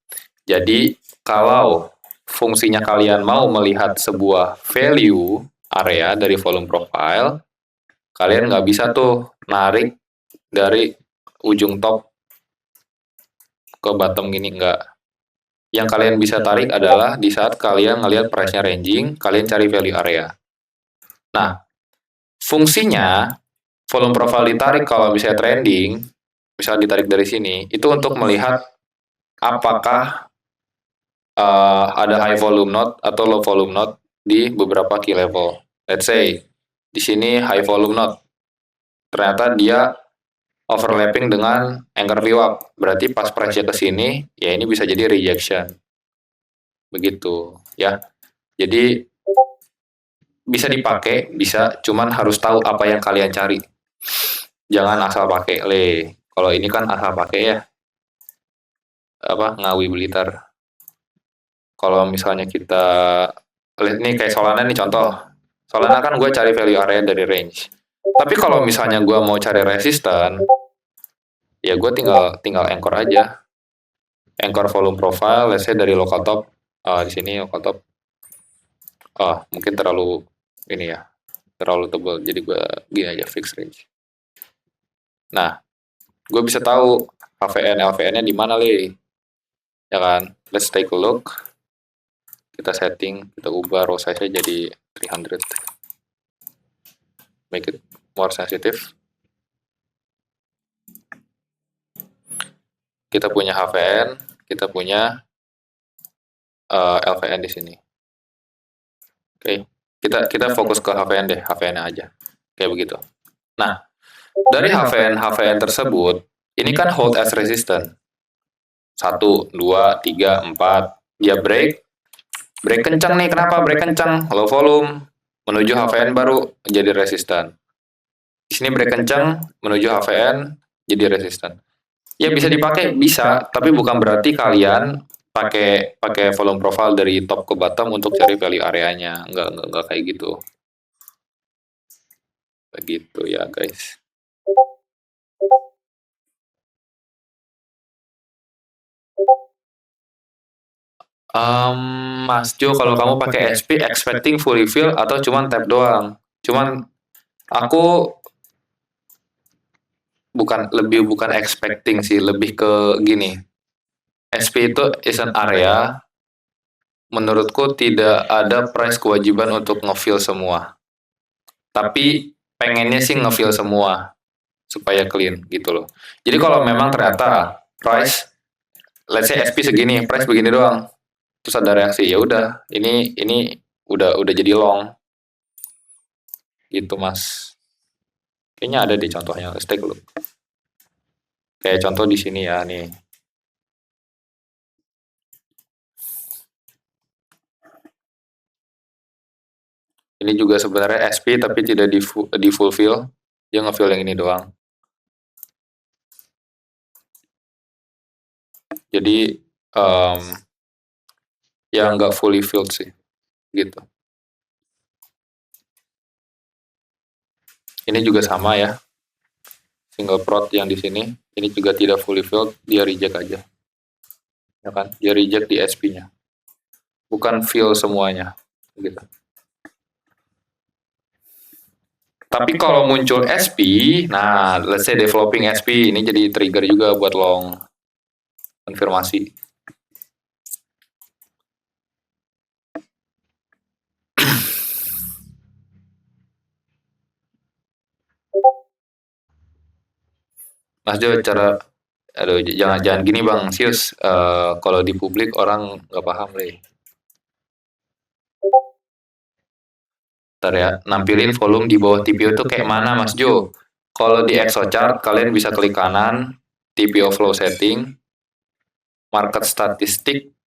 Jadi kalau fungsinya kalian mau melihat sebuah value area dari volume profile, kalian nggak bisa tuh narik dari ujung top ke bottom gini, nggak. Yang kalian bisa tarik adalah di saat kalian ngelihat price-nya ranging, kalian cari value area. Nah, fungsinya volume profile ditarik kalau misalnya trending, misalnya ditarik dari sini, itu untuk melihat apakah ada high volume node atau low volume node di beberapa key level. Let's say di sini high volume node, ternyata dia overlapping dengan anchor VWAP, berarti pas price-nya ke sini, ya ini bisa jadi rejection. Begitu, ya. Jadi bisa dipakai, bisa, cuman harus tahu apa yang kalian cari. Jangan asal pakai le. Kalau ini kan asal pakai ya. Apa Ngawi Blitar. Kalau misalnya kita lihat nih kayak Solana nih contoh. Solana kan gue cari value area dari range. Tapi kalau misalnya gue mau cari resisten, ya gue tinggal anchor aja. Anchor volume profile, let's say dari local top. Di sini local top. Mungkin terlalu ini ya, terlalu tebal. Jadi gue gini aja fix range. Nah, gue bisa tahu HVN LVN-nya di mana le. Ya kan? Let's take a look. Kita setting, kita ubah row size-nya jadi 300. Make it more sensitive. Kita punya HVN, kita punya LVN di sini. Oke, kita fokus ke HVN deh, HVN aja. Kayak begitu. Nah, dari HVN tersebut, ini kan hold as resistance. 1, 2, 3, 4. Dia break kencang nih. Kenapa break kencang? Low volume menuju HVN baru jadi resisten. Di sini break kencang menuju HVN jadi resisten. Ya bisa dipakai, bisa, tapi bukan berarti kalian pakai volume profile dari top ke bottom untuk cari value areanya. Enggak kayak gitu. Begitu ya, guys. Mas Jo, kalau kamu pakai SP, expecting full refill atau cuman tap doang? Cuman aku bukan expecting sih, lebih ke gini. SP itu is an area, menurutku tidak ada price kewajiban untuk nge-fill semua. Tapi pengennya sih nge-fill semua supaya clean gitu loh. Jadi kalau memang ternyata price let's say SP segini, price begini doang. Terus ada reaksi, ya udah, ini udah jadi long. Gitu, Mas. Kayaknya ada di contohnya. Let's take a look. Kayak contoh di sini ya, nih. Ini juga sebenarnya SP tapi tidak di fulfill. Dia nge-fill yang ini doang. Jadi ya nggak fully filled sih, gitu. Ini juga sama ya, single prod yang di sini, ini juga tidak fully filled, dia reject aja, ya kan? Dia reject di SP-nya, bukan fill semuanya, gitu. Tapi kalau muncul SP, nah, let's say developing SP, ini jadi trigger juga buat long konfirmasi. Mas Jo, cara, aduh, jangan gini bang, Sius, kalau di publik orang nggak paham deh. Ntar ya, nampilin volume di bawah TPO itu kayak mana Mas Jo? Kalau di ExoChart, kalian bisa klik kanan, TPO flow setting, market statistik,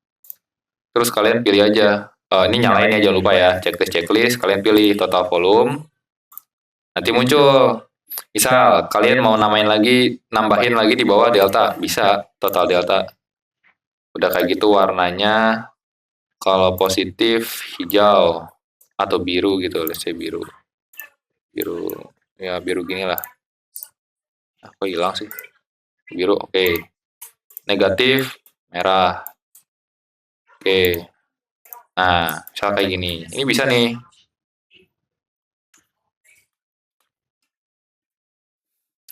terus kalian pilih aja. Ini nyalain ya, jangan lupa ya, checklist, kalian pilih total volume, nanti muncul. Misal kalian mau nambahin lagi di bawah delta, bisa total delta. Udah kayak gitu warnanya, kalau positif hijau atau biru gitu, let's say biru. Ya biru gini lah. Kok hilang sih? Biru, oke. Negatif, merah. Oke. Nah, misal kayak gini. Ini bisa nih.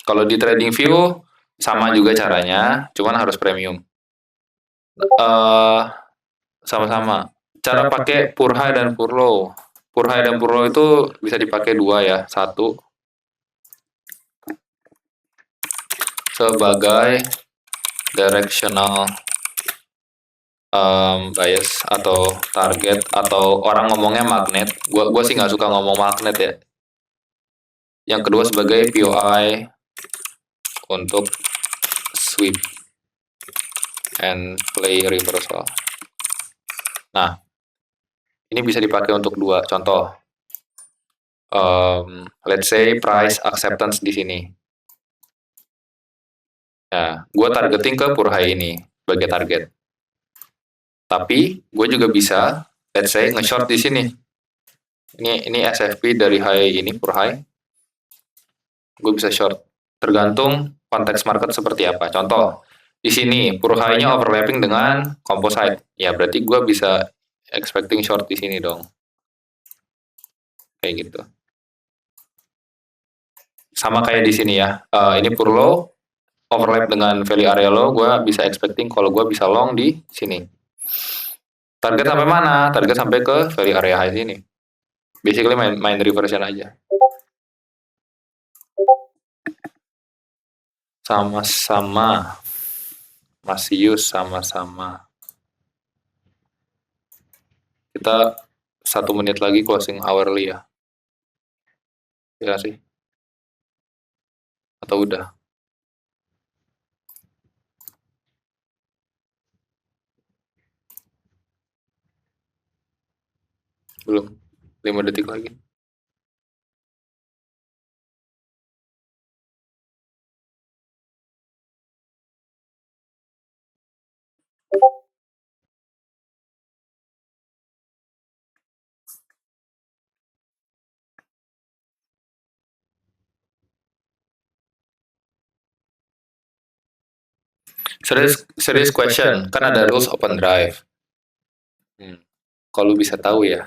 Kalau di trading view sama juga caranya, cuman harus premium. Sama-sama. Cara pakai pur high dan pur low. Pur high dan pur low itu bisa dipakai dua ya. Satu sebagai directional bias atau target, atau orang ngomongnya magnet. Gua sih nggak suka ngomong magnet ya. Yang kedua sebagai POI untuk sweep and play reversal. Nah, ini bisa dipakai untuk dua contoh. Let's say price acceptance di sini. Nah, gue targeting ke pur high ini sebagai target. Tapi gue juga bisa, let's say nge-short di sini. Ini SFP dari high ini pur high. Gue bisa short. Tergantung konteks market seperti apa. Contoh, di sini pur high-nya overlapping dengan composite. Ya berarti gue bisa expecting short di sini dong. Kayak gitu. Sama kayak di sini ya. Ini pur low overlap dengan value area low, gue bisa expecting kalau gue bisa long di sini. Target sampai mana? Target sampai ke value area high sini. Basically main reversion aja. Sama-sama. Masih use sama-sama. Kita 1 menit lagi closing hourly ya. Ya sih? Atau udah? Belum. 5 detik lagi. Serious question, kan ada rules open drive. Kalau bisa tahu ya,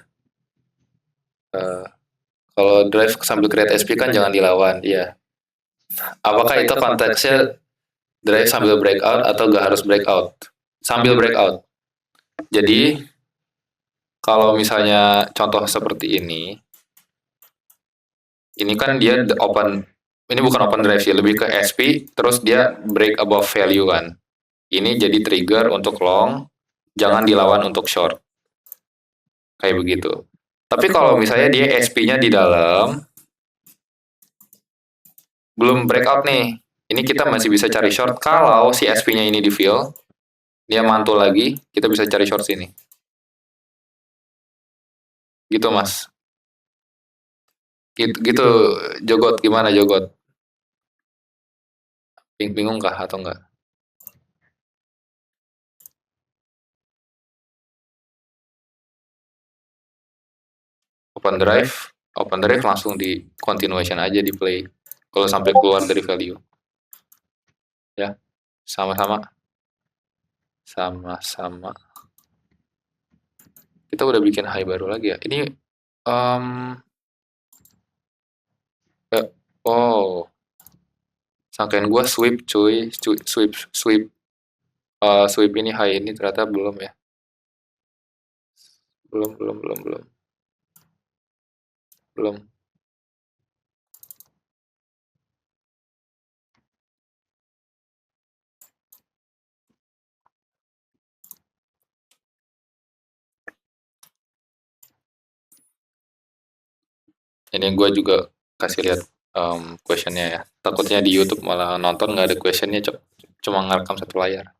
kalau drive sambil create SP kan jangan dilawan, iya. Apakah itu konteksnya drive sambil breakout atau gak harus breakout? Sambil breakout. Jadi, kalau misalnya contoh seperti ini kan dia open, ini bukan open drive sih, lebih ke SP, terus dia break above value kan. Ini jadi trigger untuk long, jangan dilawan untuk short. Kayak begitu. Tapi kalau misalnya dia SP-nya di dalam, belum breakout nih. Ini kita masih bisa cari short kalau si SP-nya ini di fill, dia mantul lagi, kita bisa cari short sini. Gitu mas. Gitu, Jogot, gimana Jogot? Bingung kah atau enggak? Open drive langsung di continuation aja di play. Kalau sampai keluar dari value. Ya, sama-sama. Sama-sama. Kita udah bikin high baru lagi ya. Ini oh, sangkain gua sweep cuy, sweep ini high ini ternyata belum ya. Belum. Ini gue juga kasih lihat questionnya ya. Takutnya di YouTube malah nonton nggak ada questionnya, cuma ngerekam satu layar.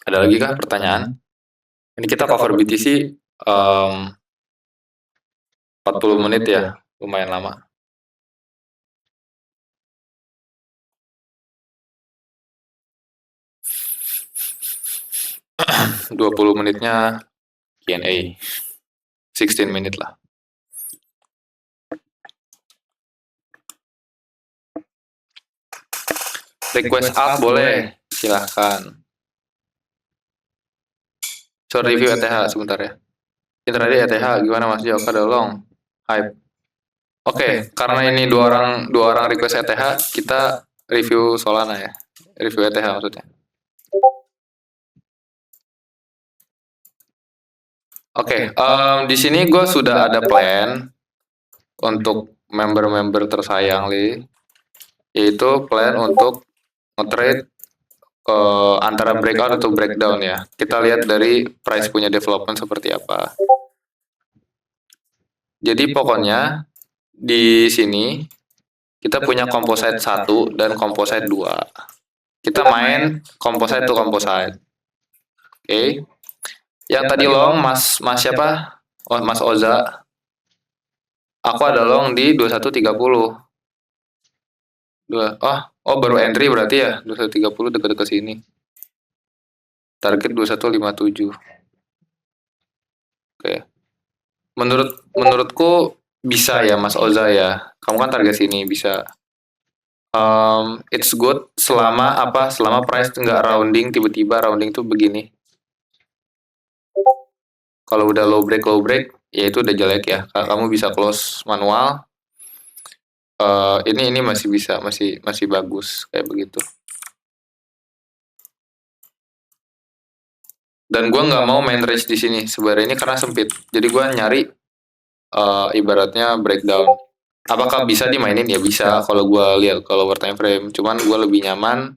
Ada lagi kah pertanyaan? Ini kita cover BTC 40 menit ya, lumayan lama. 20 menitnya Q&A. 16 menit lah. Request up boleh, silahkan. Short review ETH sebentar ya. Intraday ETH gimana Mas Jo? Ada long hype. Oke, karena ini dua orang request ETH, kita review Solana ya. Review ETH maksudnya. Oke, di sini gue sudah ada plan untuk member-member tersayang Li, yaitu plan untuk nge-trade antara breakout atau breakdown ya. Kita lihat dari price punya development seperti apa. Jadi pokoknya di sini kita punya composite 1 dan composite 2. Kita main composite to composite. Oke. Yang tadi long Mas siapa? Oh, Mas Oza. Aku ada long di 2130. Oh baru entry berarti ya 2130 dekat-dekat sini. Target 2157. Oke. Menurutku bisa ya Mas Oza ya. Kamu kan target sini bisa. It's good selama price nggak rounding tiba-tiba rounding tuh begini. Kalau udah low break ya itu udah jelek ya. Kamu bisa close manual. Ini masih bisa, masih bagus kayak begitu. Dan gue nggak mau main range di sini sebenarnya ini karena sempit. Jadi gue nyari ibaratnya breakdown. Apakah bisa dimainin? Ya bisa kalau gue lihat kalau lower time frame. Cuman gue lebih nyaman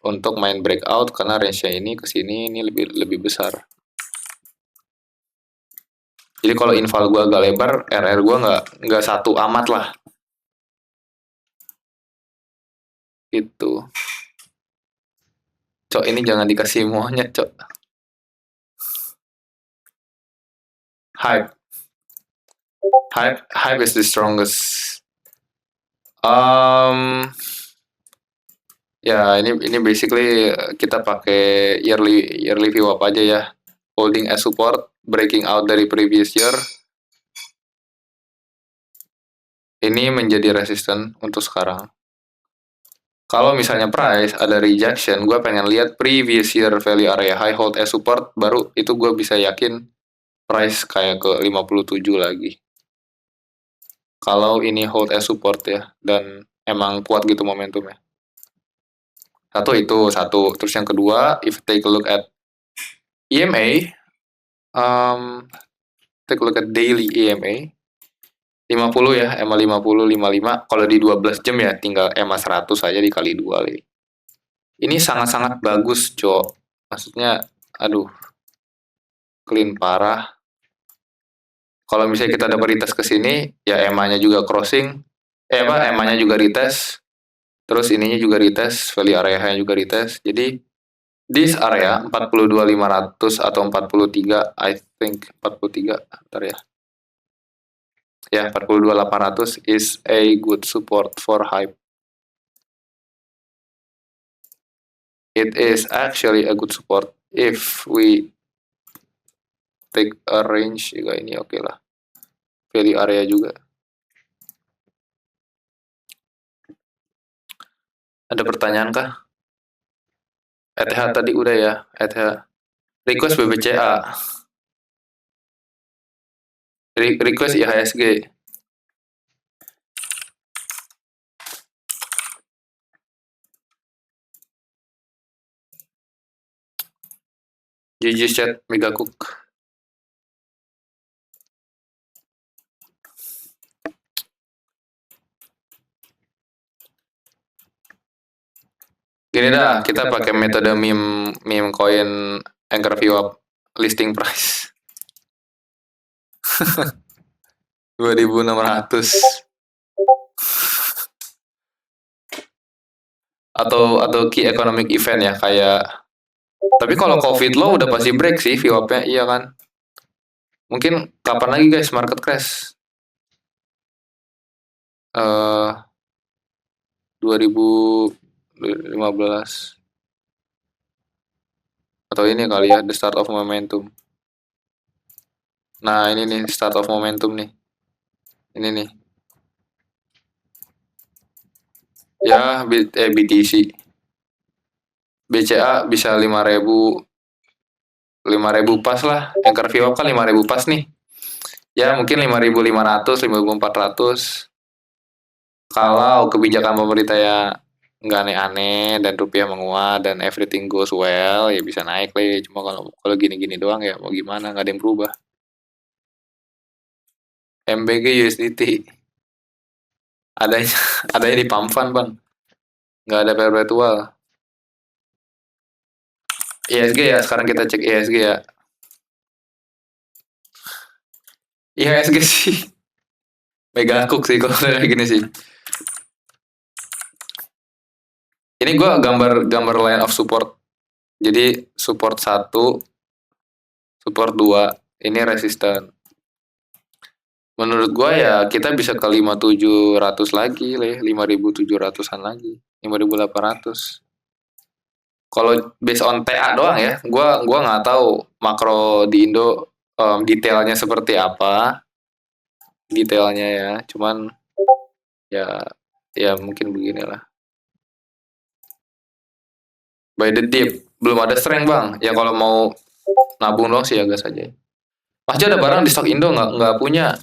untuk main breakout karena range-nya ini ke sini ini lebih besar. Jadi kalau inval gue agak lebar, RR gue nggak satu amat lah. Gitu. Cok ini jangan dikasih monyet cok. Hype is the strongest. Ya ini basically kita pakai yearly view apa aja ya. Holding as support, breaking out dari previous year. Ini menjadi resisten untuk sekarang. Kalau misalnya price ada rejection, gue pengen lihat previous year value area high hold as support, baru itu gue bisa yakin price kayak ke 57 lagi. Kalau ini hold as support ya, dan emang kuat gitu momentumnya. Satu. Terus yang kedua, if take a look at EMA, take a look at daily EMA. 50 ya, EMA 50, 55. Kalau di 12 jam ya tinggal EMA 100 aja dikali 2 li. Ini sangat-sangat bagus, Cok. Maksudnya, aduh, clean parah. Kalau misalnya kita dapat retest ke sini, ya EMA-nya juga crossing. EMA-nya juga retest. Terus ininya juga retest, value area-nya juga retest. Jadi, this area 42.500 atau 43, I think 43, bentar ya. Ya, 42.800 is a good support for hype. It is actually a good support if we take a range juga ini oke lah. Value area juga. Ada pertanyaan kah? ETH tadi udah ya, ETH. Request BBCA. Request IHSG. GG chat Megacook. Gini dah, kita pakai metode meme coin anchor VWAP listing price. 2.600. Atau key economic event ya kayak, tapi kalau COVID low udah pasti break sih VWAP-nya, iya kan? Mungkin kapan lagi guys market crash? 2015 atau ini kali ya, the start of momentum. Nah ini nih start of momentum nih, ini nih ya, BTC BCA bisa 5.000 pas lah, anchor VWAP kan 5.000 pas nih ya, mungkin 5.500 5.400 kalau kebijakan pemerintah ya nggak aneh-aneh dan rupiah menguat dan everything goes well ya bisa naik lah ya. Cuma kalau gini-gini doang ya mau gimana, nggak ada yang berubah. MBG USDT adanya adanya di Pamfan bang, nggak ada perpetual. IHSG ya, sekarang kita cek IHSG ya. IHSG sih Megacook sih kalau kayak gini sih. Ini gue gambar line of support. Jadi support 1, support 2, ini resisten. Menurut gue ya kita bisa ke 5.700 lagi, 5.700-an lagi, 5.800. Kalau based on TA doang ya, gua nggak tahu makro di Indo detailnya seperti apa, detailnya ya. Cuman ya mungkin beginilah. By the dip belum ada strength bang. Ya kalau mau nabung dong sih ya gas aja. Mas Jo ada barang di stok Indo nggak punya?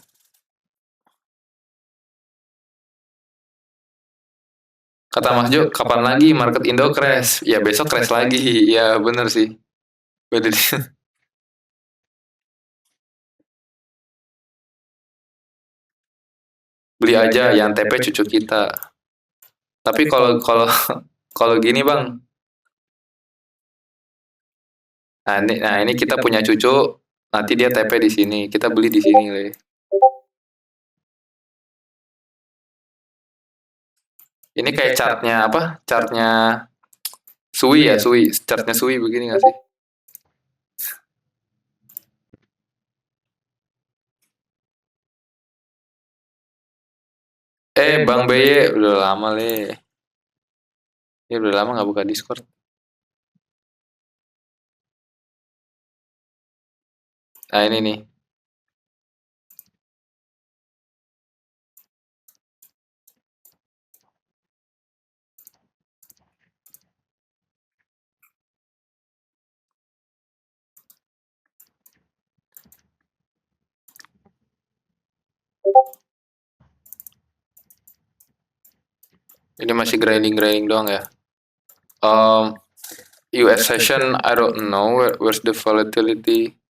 Kata Mas Jo, kapan lagi market Indo crash? Ya besok crash lagi. Ya bener sih. By the dip. Beli aja yang TP cucu kita. Tapi kalau kalau kalau gini bang, nah ini kita punya cucu, nanti dia TP di sini, kita beli di sini le. Ini kayak chartnya apa? Chartnya Sui ya, Sui. Chartnya Sui begini nggak sih? Bang BY udah lama le. Ya udah lama nggak buka Discord. Nah ini nih. Ini masih grinding doang ya. US session, I don't know where's the volatility.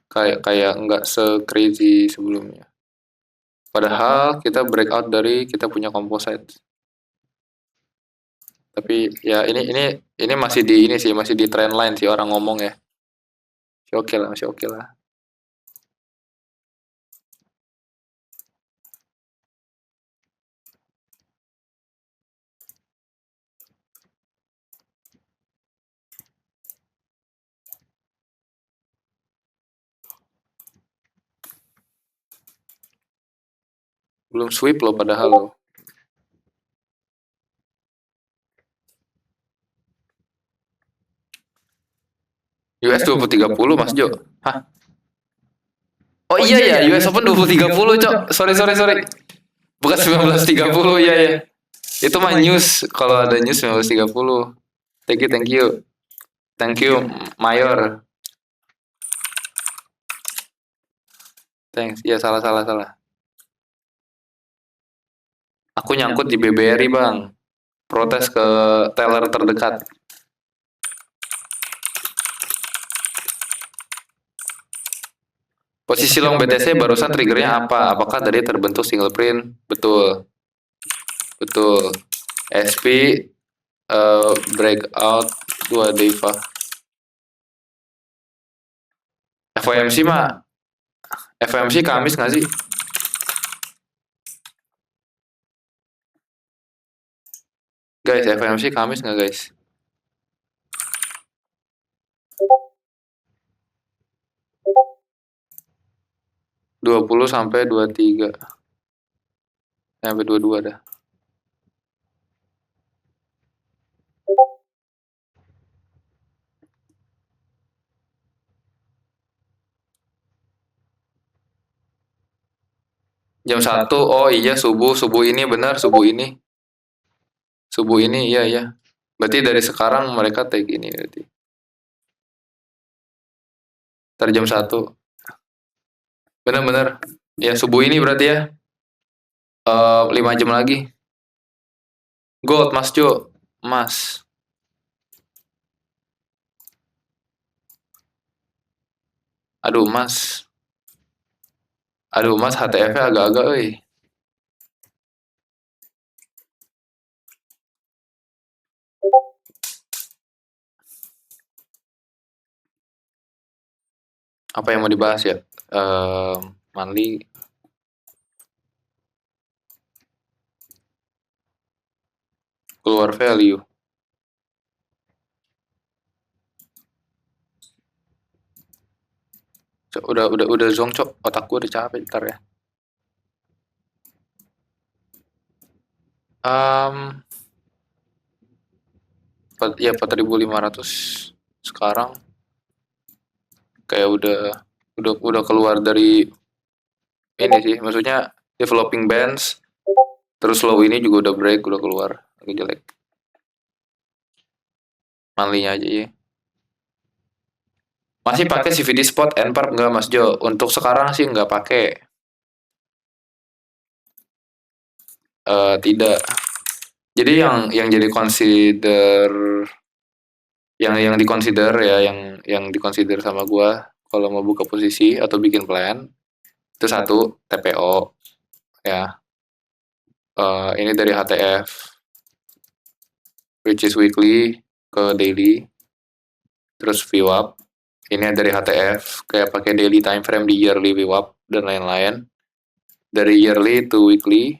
Kayak nggak se crazy sebelumnya. Padahal kita breakout dari kita punya composite. Tapi ya ini masih di ini sih, masih di trend line sih orang ngomong ya. Masih oke lah, masih oke lah. Belum sweep loh padahal loh. US 2030 Mas Jo. Hah? Oh iya ya, US Open 2030, Cok. Sorry, sorry, sorry. Bukan 1930, iya ya. Itu mah news, kalau ada news 1930. Thank you, thank you. Thank you, Mayor. Thanks. Ya salah, salah, salah. Aku nyangkut di BBRI, Bang. Protes ke teller terdekat. Posisi long BTC barusan triggernya apa? Apakah tadi terbentuk single print? Betul. Betul. SP breakout 2 Deva. FOMC mah FOMC Kamis nggak sih? Guys, FOMC Kamis nggak guys? Dua puluh sampai 23. Sampai 22 dah. Jam 1. Oh iya, subuh ini benar, subuh ini. Subuh ini iya iya. Berarti dari sekarang mereka take ini berarti. Ntar jam 1. Bener-bener. Ya subuh ini berarti ya. 5 jam lagi. Gold Mas Jo. Mas. Aduh Mas. Aduh Mas, HTF-nya agak-agak euy. Apa yang mau dibahas ya? Monthly. Keluar value. Cok, udah zong cok, otak gue udah capek ntar ya. Ya 4.500 sekarang kayak udah keluar dari ini sih, maksudnya developing bands, terus low ini juga udah break, udah keluar, agak jelek. Monthly-nya aja ya. Masih pakai CVD spot NPARP enggak Mas Jo? Untuk sekarang sih nggak pakai. Tidak. Jadi yang jadi consider yang dikonsider ya yang dikonsider sama gua kalau mau buka posisi atau bikin plan itu satu TPO ya. Ini dari HTF which is weekly ke daily, terus VWAP ini dari HTF kayak pakai daily time frame di yearly VWAP dan lain-lain, dari yearly to weekly.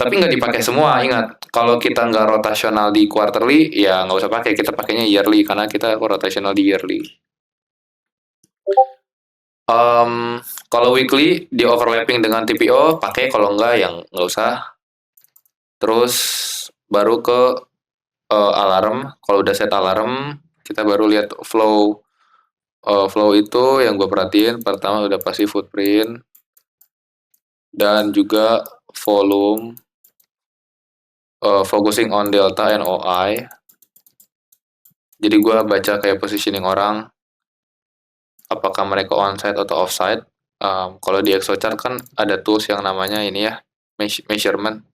Tapi nggak dipakai semua, ingat. Kalau kita nggak rotasional di quarterly, ya nggak usah pakai. Kita pakainya yearly, karena kita rotasional di yearly. Kalau weekly, di overlapping dengan TPO, pakai. Kalau nggak, yang nggak usah. Terus, baru ke alarm. Kalau udah set alarm, kita baru lihat flow. Flow itu yang gue perhatiin, pertama udah pasti footprint. Dan juga volume. Focusing on delta and OI. Jadi gue baca kayak positioning orang, apakah mereka onside atau offside. Kalau di ExoChart kan ada tools yang namanya ini ya, measurement.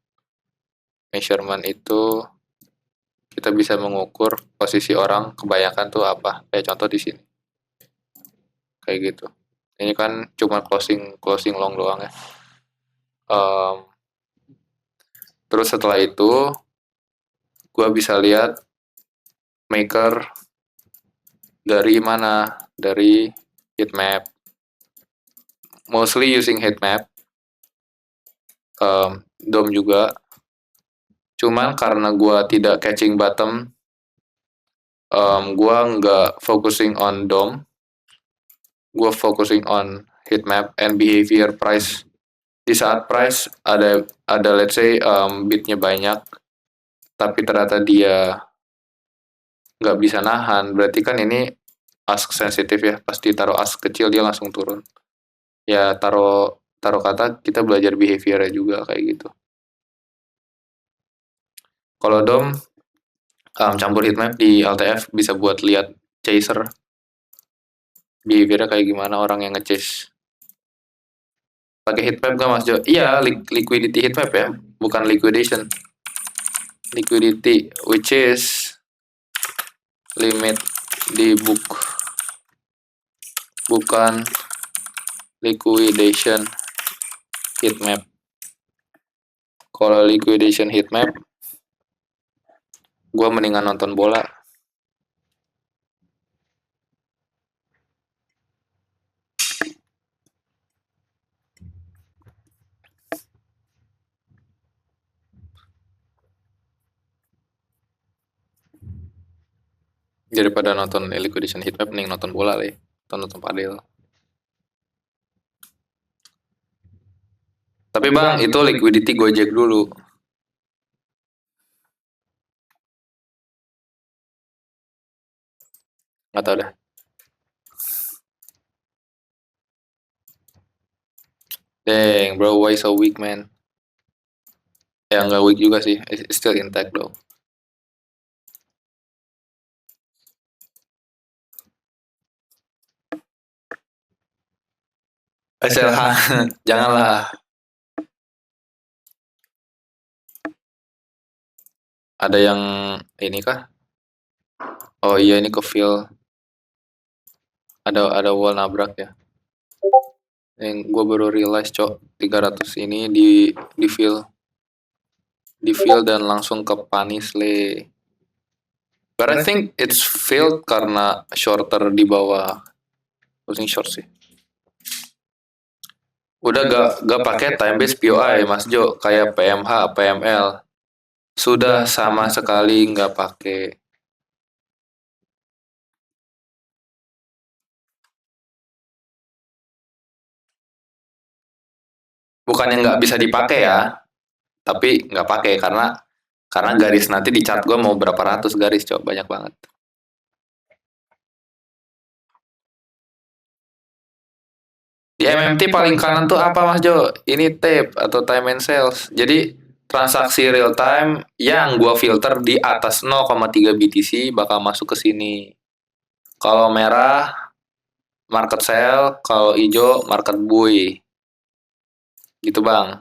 Measurement itu kita bisa mengukur posisi orang kebanyakan tuh apa. Kayak contoh di sini. Kayak gitu. Ini kan cuma closing long doang ya. Um, terus setelah itu gue bisa lihat maker dari mana, dari heatmap, mostly using heatmap, DOM juga. Cuman karena gue tidak catching bottom, gue nggak focusing on DOM, gue focusing on heatmap and behavior price. Di saat price ada let's say bidnya banyak, tapi ternyata dia nggak bisa nahan, berarti kan ini ask sensitif ya, pasti taruh ask kecil dia langsung turun. Ya taruh kata kita belajar behaviornya juga kayak gitu. Kalau DOM campur heatmap di LTF bisa buat lihat chaser behaviornya kayak gimana orang yang nge-chase. Pakai heatmap gak Mas Jo? Iya, liquidity heatmap ya, bukan liquidation. Liquidity which is limit di book, bukan liquidation heatmap. Kalau liquidation heatmap, gue mendingan nonton bola. Daripada nonton liquidation heatmap, mending nonton bola lah ya. Nonton padel. Tapi bang, itu liquidity gue cek dulu. Nggak tau dah. Dang bro, why so weak man? Ya nggak weak juga sih, it's still intact though. SLH, janganlah. Ada yang ini kah? Oh iya ini ke feel. Ada wall nabrak ya. Yang gue baru realize cok, 300 ini di feel dan langsung ke panis le. But I think it's failed karena shorter di bawah closing short sih. Udah gak pakai time based POI Mas Jo, kayak PMH, PML. Sudah sama sekali nggak pakai. Bukannya nggak bisa dipakai ya, tapi nggak pakai karena garis nanti di chart gue mau berapa ratus garis coba, banyak banget. Di MMT paling kanan tuh apa Mas Jo? Ini tape atau time and sales. Jadi transaksi real time yang gua filter di atas 0,3 BTC bakal masuk ke sini. Kalau merah market sell, kalau hijau market buy. Gitu Bang.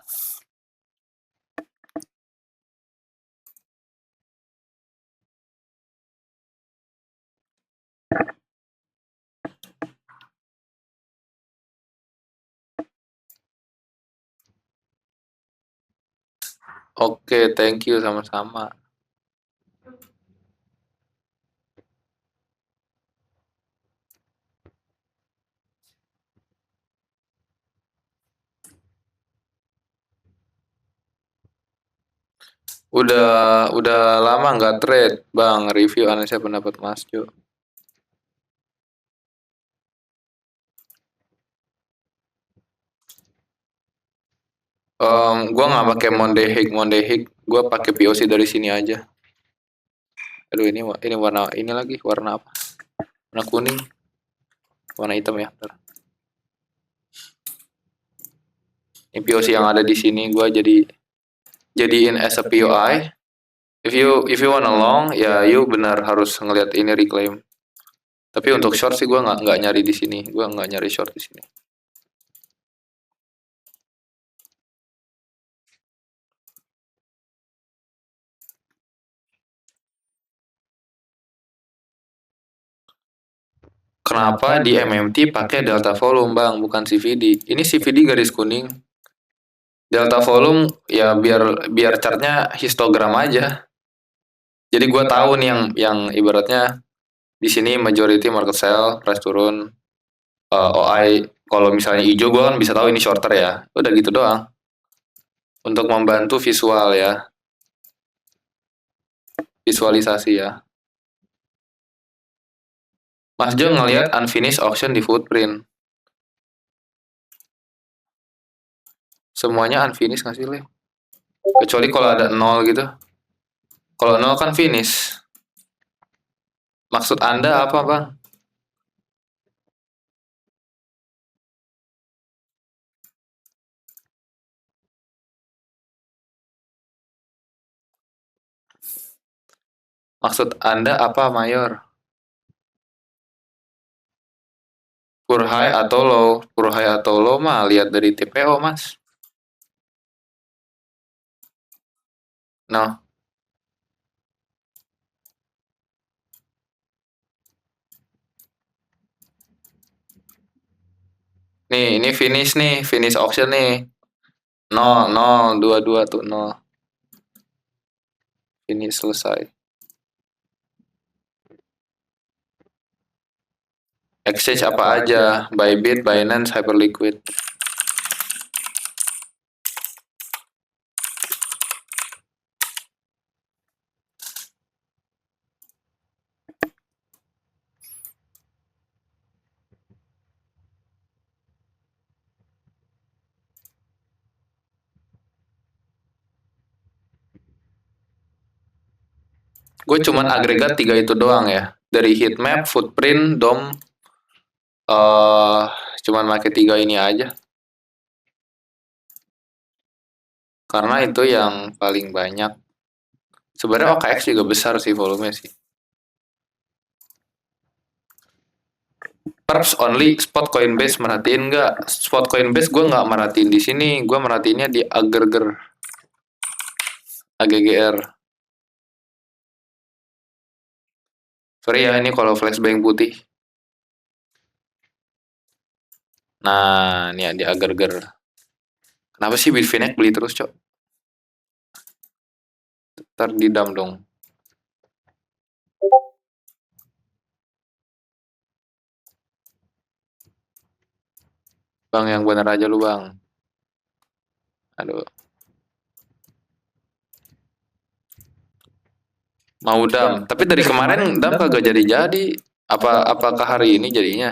Oke, thank you sama-sama. Udah lama nggak trade, Bang. Review analisa pendapat Mas Jo. Gua nggak pakai Monday Hig, gua pakai POC dari sini aja. Aduh ini warna ini lagi, warna apa? Warna kuning, warna hitam ya. Bentar. Ini POC yang ada di sini gua jadiin as a POI. If you wanna long, ya you benar harus ngelihat ini reclaim. Tapi untuk short sih gua nggak nyari di sini, gua nggak nyari short di sini. Kenapa di MMT pakai delta volume bang, bukan CVD? Ini CVD garis kuning. Delta volume ya biar chartnya histogram aja. Jadi gue tahu nih yang ibaratnya di sini majority market sell, price turun, OI kalau misalnya hijau gue kan bisa tahu ini shorter ya. Udah gitu doang. Untuk membantu visual ya, visualisasi ya. Mas Jo ngelihat unfinished auction di footprint. Semuanya unfinished nggak sih, Le? Kecuali kalau ada nol gitu. Kalau nol kan finish. Maksud Anda apa, Bang? Maksud Anda apa, Mayor? Pur high atau low? Pur high atau low mah lihat dari TPO, Mas. No. Nih, ini finish nih, finish auction nih. Nol, nol, dua, dua tuh nol. Finish selesai. Exchange apa aja? Bybit, Binance, Hyperliquid. Gue cuman agregat tiga itu doang ya. Dari heatmap, footprint, DOM, eh cuman pakai tiga ini aja. Karena itu yang paling banyak. Sebenarnya OKX juga besar sih volumenya sih. Perps only spot Coinbase merhatiin nggak? Spot Coinbase gue nggak merhatiin di sini. Gue merhatiinnya di AGGR. Sorry ya, ini kalau flashbang putih. Nah, ini ya di agar-agar. Kenapa sih Bitfinex beli terus, Cok? Ntar didam dong. Bang, yang bener aja lu, Bang. Aduh. Mau dam. Tapi dari kemarin dam kagak jadi-jadi. Apakah hari ini jadinya?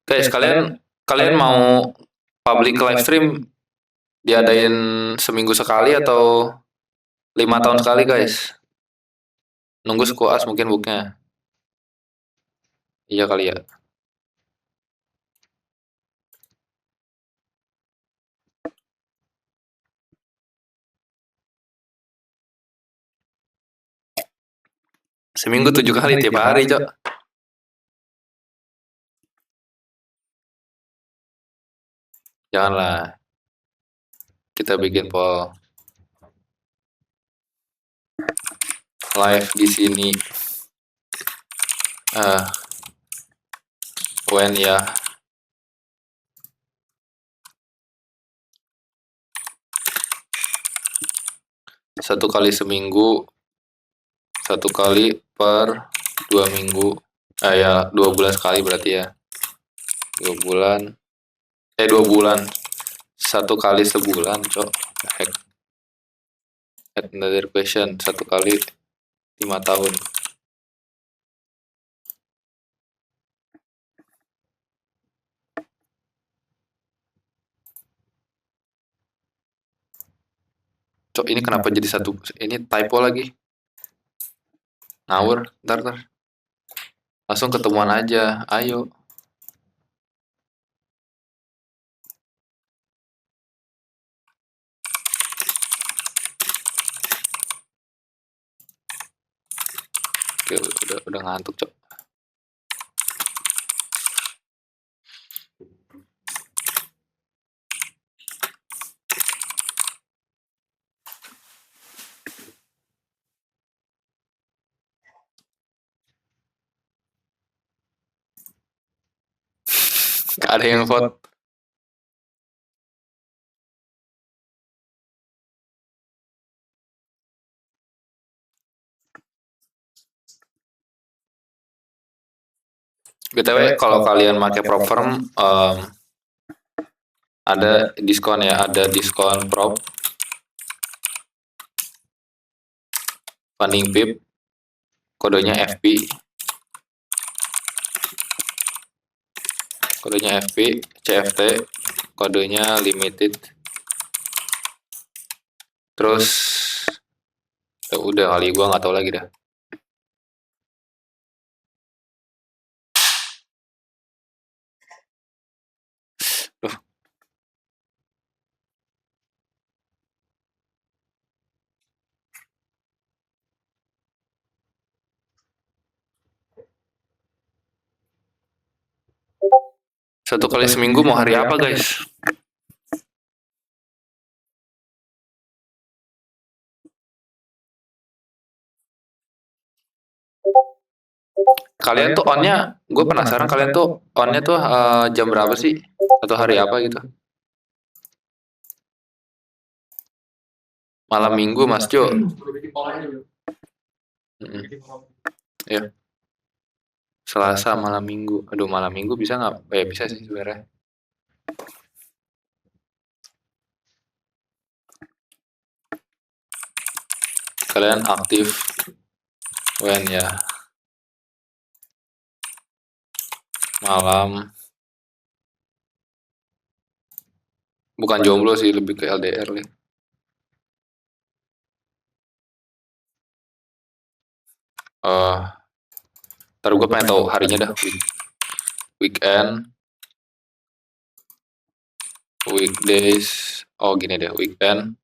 Guys, kalian mau public live stream diadain seminggu sekali atau 5 tahun sekali, guys? Nunggu skuas mungkin booknya. Iya kali ya. Seminggu 7 kali tiap hari, Cok. Janganlah. Kita bikin poll live di sini. When ya. Satu kali seminggu, satu kali per 2 minggu. Ya 2 bulan sekali berarti ya. 2 bulan. 2 bulan. Satu kali sebulan, Cok. Heck. Another question. Satu kali 5 tahun. Cok, ini kenapa jadi satu? Ini typo lagi. Ngawur. Ntar. Langsung ketemuan aja. Ayo. Oke, udah ngantuk, Cok. Gak ada yang vote. BTW kalau kalian pakai prop firm ada diskon ya, ada diskon prop funding pip, kodenya FP, CFT, kodenya limited. Terus ya udah kali gua nggak tahu lagi dah. Duh. Satu kali seminggu mau hari apa guys? Kalian tuh onnya, gue penasaran kalian tuh onnya tuh jam berapa sih? Atau hari apa gitu? Malam minggu Mas Jo. Ya. Selasa malam minggu. Aduh malam minggu bisa nggak? Ya bisa sih sebenarnya. Kalian aktif when ya? Malam. Bukan jomblo sih, lebih ke LDR nih. Ntar gue pengen tahu harinya dah. Weekend, weekdays, oh gini deh, weekend,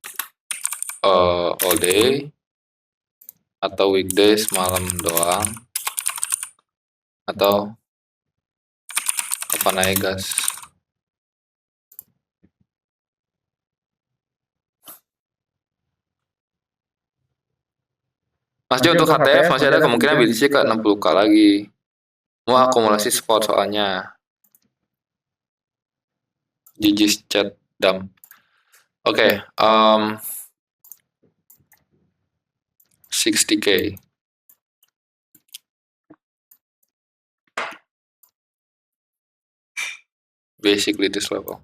all day, atau weekdays malam doang, atau apa naik gas. Mas Jo untuk HTF masih ada kemungkinan BTC ke 60k lagi. Mau akumulasi spot soalnya. GG chat dam. Oke, 60k. Basically this level.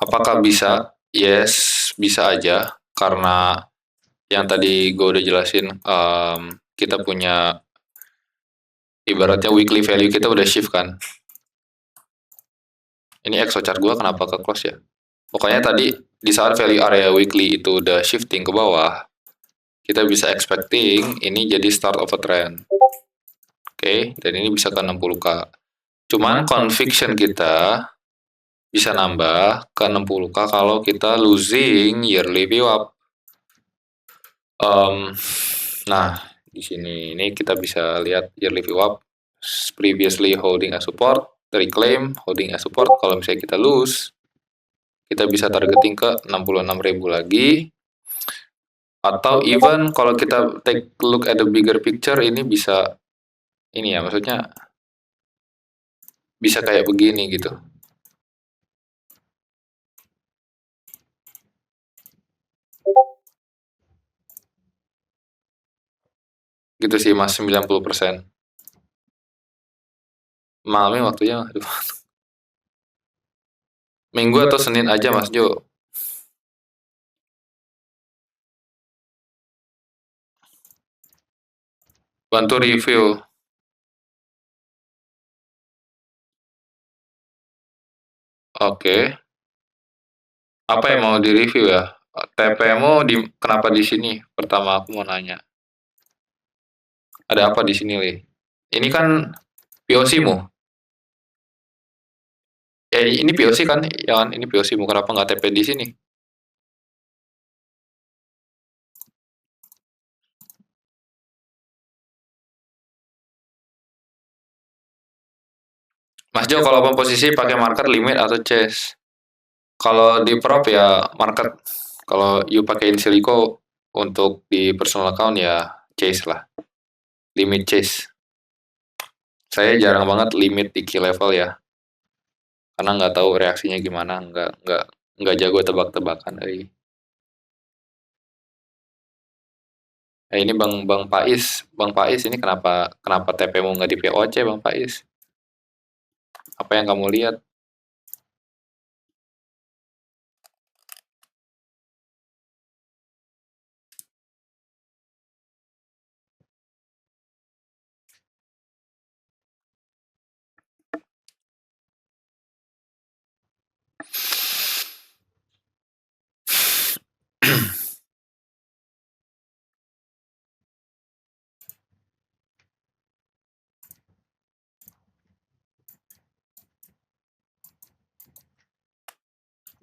Apakah bisa? Yes, bisa aja. Karena yang tadi gue udah jelasin, kita punya ibaratnya weekly value kita udah shift kan. Ini exo chart gue kenapa ke close ya? Pokoknya tadi di saat value area weekly itu udah shifting ke bawah, kita bisa expecting ini jadi start of a trend. Oke, dan ini bisa ke 60k. Cuman conviction kita bisa nambah ke 60k kalau kita losing yearly VWAP. Nah, di sini ini kita bisa lihat yearly VWAP previously holding as support, reclaim holding as support. Kalau misalnya kita lose, kita bisa targeting ke 66.000 lagi. Atau even kalau kita take look at the bigger picture, ini bisa ini ya, maksudnya bisa kayak begini gitu. Gitu sih Mas, 90%. Malamnya waktunya, aduh. Minggu atau Senin aja Mas Jo. Bantu review. Oke. Apa yang mau direview ya? TPmu kenapa di sini? Pertama aku mau nanya. Ada apa di sini, Li? Ini kan POC-mu. Ya ini POC kan? Jangan ini POC-mu, kenapa nggak TP di sini? Mas Jo, kalau posisi pakai market limit atau chase? Kalau di prop ya market. Kalau you pakai Insilico untuk di personal account ya chase lah. Limit chase. Saya jarang banget limit di key level ya. karena nggak tahu reaksinya gimana, nggak jago tebak-tebakan. Ini Bang Pais ini kenapa TP-mu nggak di POC Bang Pais? Apa yang kamu lihat?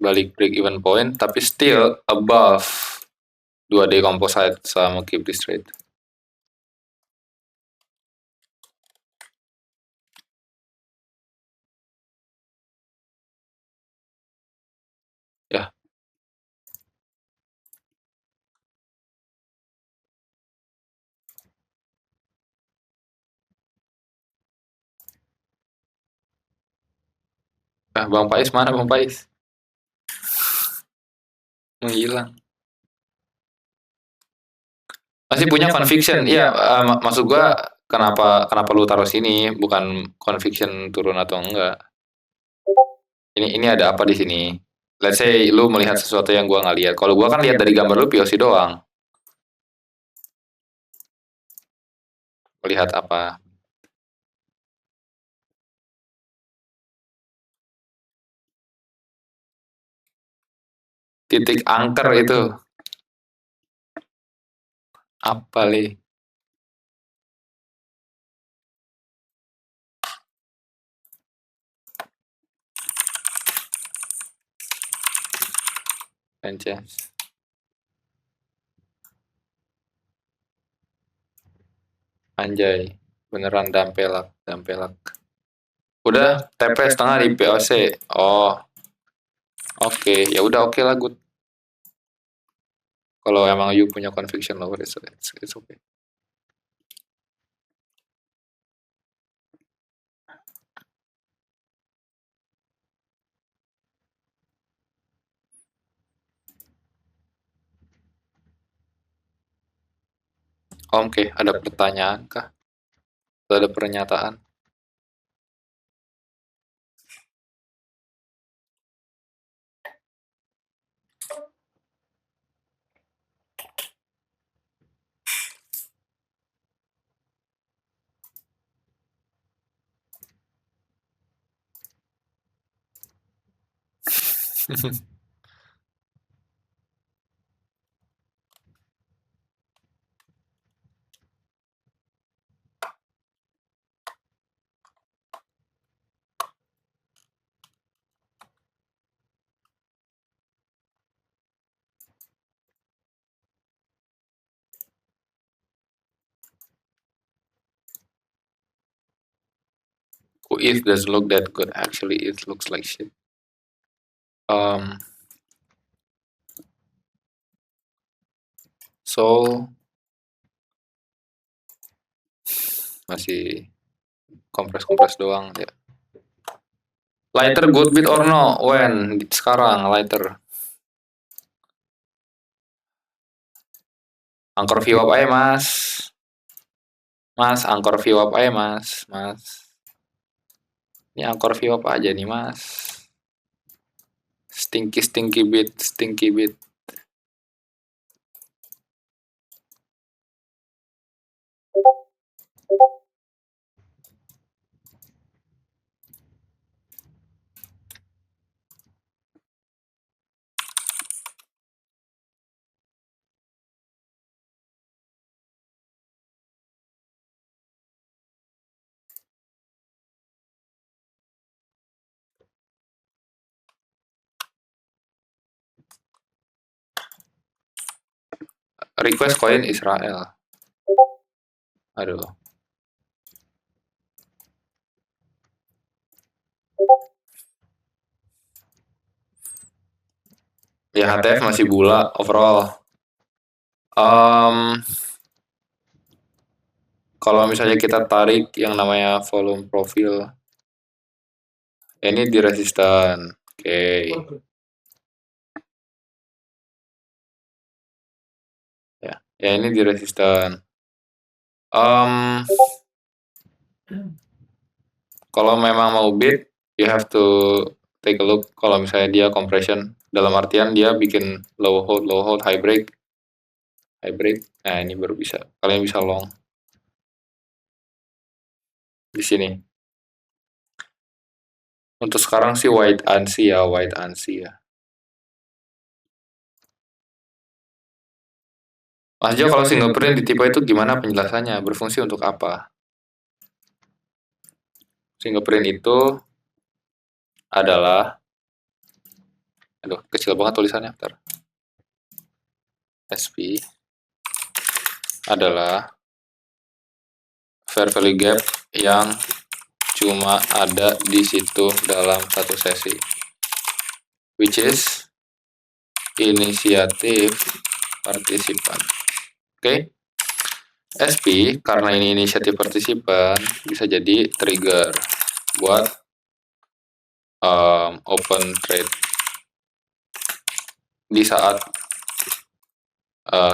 Balik break even point, tapi still above 2D composite sama keep this trade. Ya. Bang Pais mana Bang Pais? Menghilang. Masih punya conviction. Iya, maksud gua kenapa lu taruh sini bukan conviction turun atau enggak. Ini ada apa di sini? Let's say lu melihat sesuatu yang gua nggak lihat. Kalau gua kan lihat dari gambar lu POC doang. Melihat apa? Titik angker itu. Apa li? Franchise. Anjay, beneran dampelak. Udah TP setengah di POC. Oh, oke. Ya udah oke lah, good. Kalau emang you punya conviction lower, it's okay. Oke, ada pertanyaan kah? Ada pernyataan? If doesn't look that good, actually it looks like shit. So masih kompres doang ya. Lighter good bit or no? When? Sekarang lighter. Angkor view up aja mas. Mas, angkor view up aja mas. Ini angkor view up aja nih mas. Stinky bit. Request coin Israel. Aduh. Ya HTF masih bula overall. Kalau misalnya kita tarik yang namanya volume profil, Ini di resistan. Oke. Ya ini di resistan. Kalau memang mau bit, you have to take a look. Kalau misalnya dia compression, dalam artian dia bikin low hold, high break. Nah ini baru bisa. Kalian bisa long di sini. Untuk sekarang sih wait and see ya. Mas Jo, kalau fingerprint di tipe itu gimana penjelasannya? Berfungsi untuk apa? Fingerprint itu adalah, aduh kecil banget tulisannya, bentar. SP adalah fair value gap yang cuma ada di situ dalam satu sesi, which is inisiatif partisipan. Oke? SP karena ini inisiatif partisipan bisa jadi trigger buat open trade di saat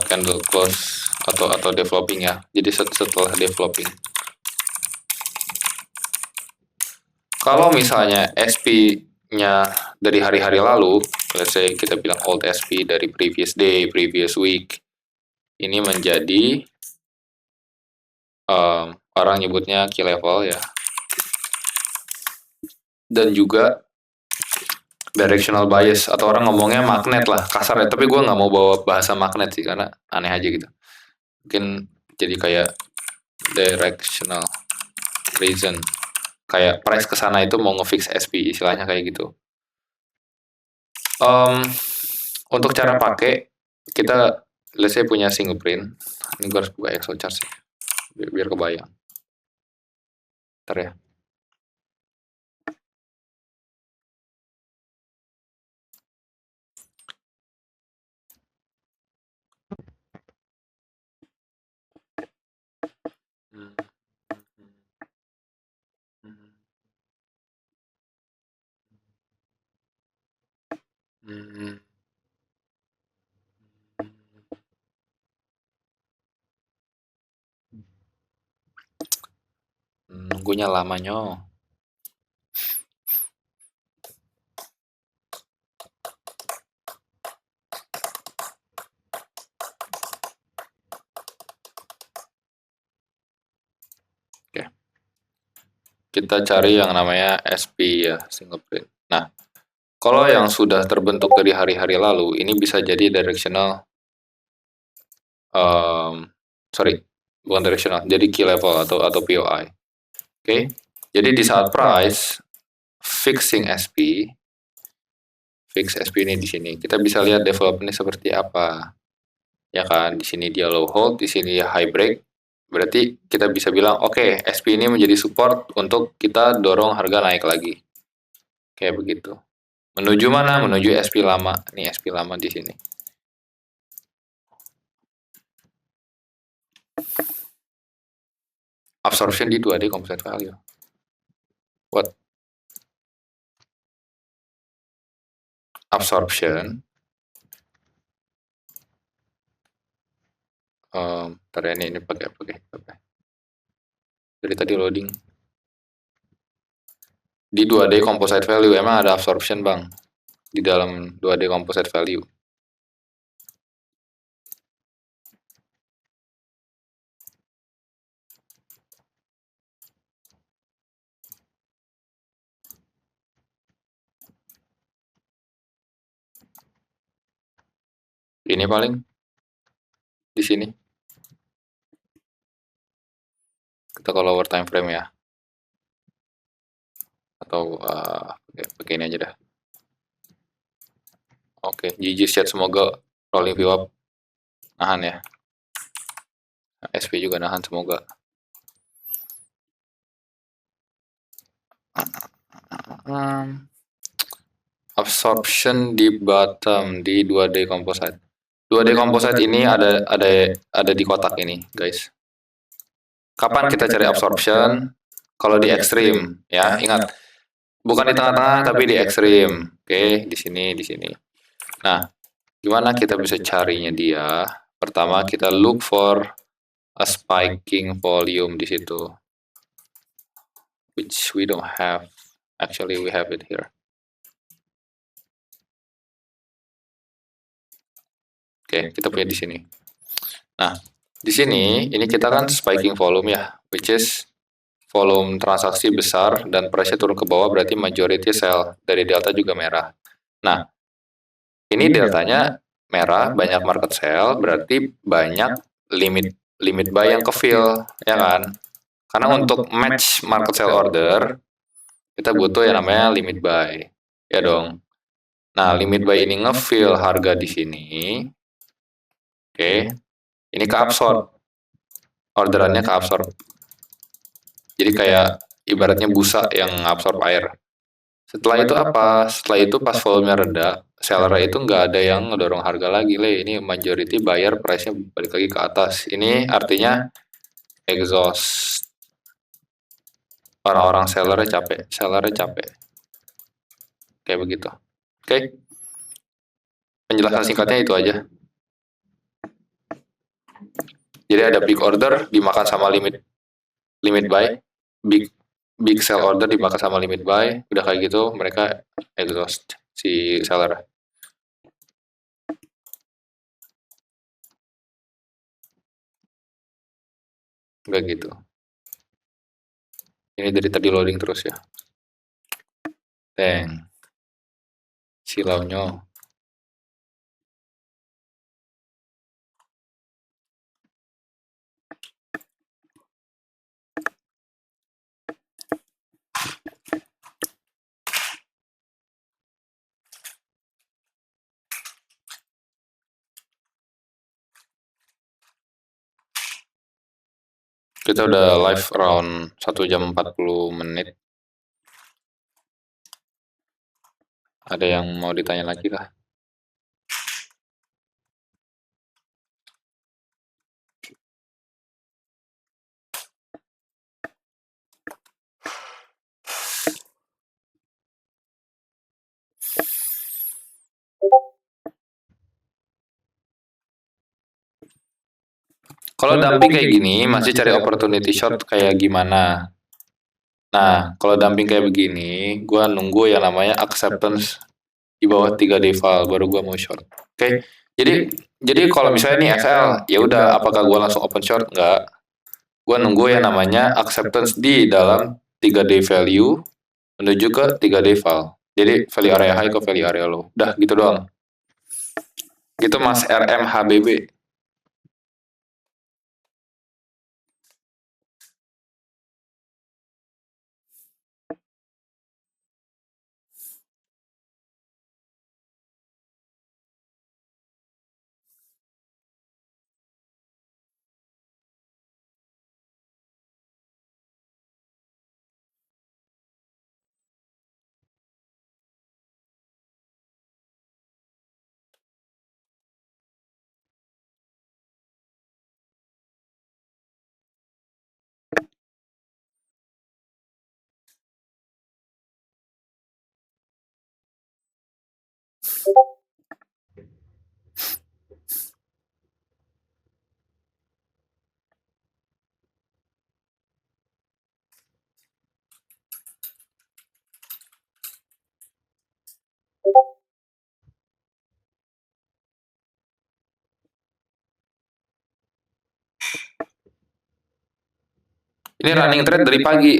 candle close atau developing ya. Jadi setelah developing. Kalau misalnya SP-nya dari hari-hari lalu, let's say kita bilang old SP dari previous day, previous week, ini menjadi orang nyebutnya key level ya. Dan juga directional bias atau orang ngomongnya magnet lah, kasar ya. Tapi gue nggak mau bawa bahasa magnet sih karena aneh aja gitu. Mungkin jadi kayak directional reason, kayak price kesana itu mau ngefix SP, istilahnya kayak gitu. Untuk cara pakai, kita let's say punya single print. Ini gue harus buka Excel chart sih biar kebayang. Ntar ya. Nunggunya lamanya. Oke. Kita cari yang namanya SP ya, single print. Nah, kalau yang sudah terbentuk dari hari-hari lalu, ini bisa jadi directional, bukan directional, jadi key level atau POI. Oke, jadi di saat price fixing SP, fix SP ini di sini, kita bisa lihat developmentnya seperti apa, ya kan? Di sini dia low hold, di sini dia high break. Berarti kita bisa bilang, oke, SP ini menjadi support untuk kita dorong harga naik lagi, kayak begitu. Menuju mana? Menuju SP lama. Nih SP lama di sini. Absorption di 2D composite value. What? Absorption. Ntar ya, ini pakai. Dari tadi loading. Di 2D composite value emang ada absorption bang. Di dalam 2D composite value. Ini paling di sini. Kita ke lower time frame ya. Atau pakai ini aja dah. Oke, GG set, semoga rolling view up nahan ya. SP juga nahan semoga. Absorption di bottom di 2D composite. 2D composite ini ada di kotak ini, guys. Kapan kita cari absorption? Kalau di ekstrim, ya ingat. bukan di tengah-tengah tapi di ekstrim. Oke, di sini, di sini. Nah, gimana kita bisa carinya dia? Pertama kita look for a spiking volume di situ, which we don't have. Actually, we have it here. Oke, kita punya di sini. Nah, di sini ini kita kan spiking volume ya, which is volume transaksi besar dan price-nya turun ke bawah berarti majority sell, dari delta juga merah. Nah, ini deltanya merah, banyak market sell, berarti banyak limit limit buy yang ke fill, ya kan? Karena untuk match market sell order, kita butuh yang namanya limit buy, ya dong. Nah, limit buy ini nge-fill harga di sini. Oke, ini ke absorb, orderannya ke absorb. Jadi kayak ibaratnya busa yang absorb air. Setelah itu apa? Setelah itu pas volume reda, seller itu nggak ada yang ngedorong harga lagi, le. Ini majority buyer price-nya balik lagi ke atas. Ini artinya exhaust. Orang-orang sellernya capek. Kayak begitu. Oke, penjelasan singkatnya itu aja. Jadi ada big order dimakan sama limit buy, big big sell order dimakan sama limit buy, udah kayak gitu mereka exhaust si seller. Enggak gitu. Ini dari tadi loading terus ya. Teng. Silaunya. Kita udah live around 1 jam 40 menit. Ada yang mau ditanya lagi kah? Kalau dumping kayak gini, masih cari opportunity short kayak gimana? Nah, kalau dumping kayak begini, gua nunggu yang namanya acceptance di bawah 3 deval baru gua mau short. Oke. Jadi kalau misalnya ini XL, ya udah apakah gua langsung open short? Enggak. Gua nunggu yang namanya acceptance di dalam 3 day value menuju ke 3 day val. Jadi value area high ke value area low. Udah gitu doang. Gitu Mas RMHBB. Ini running trade dari pagi,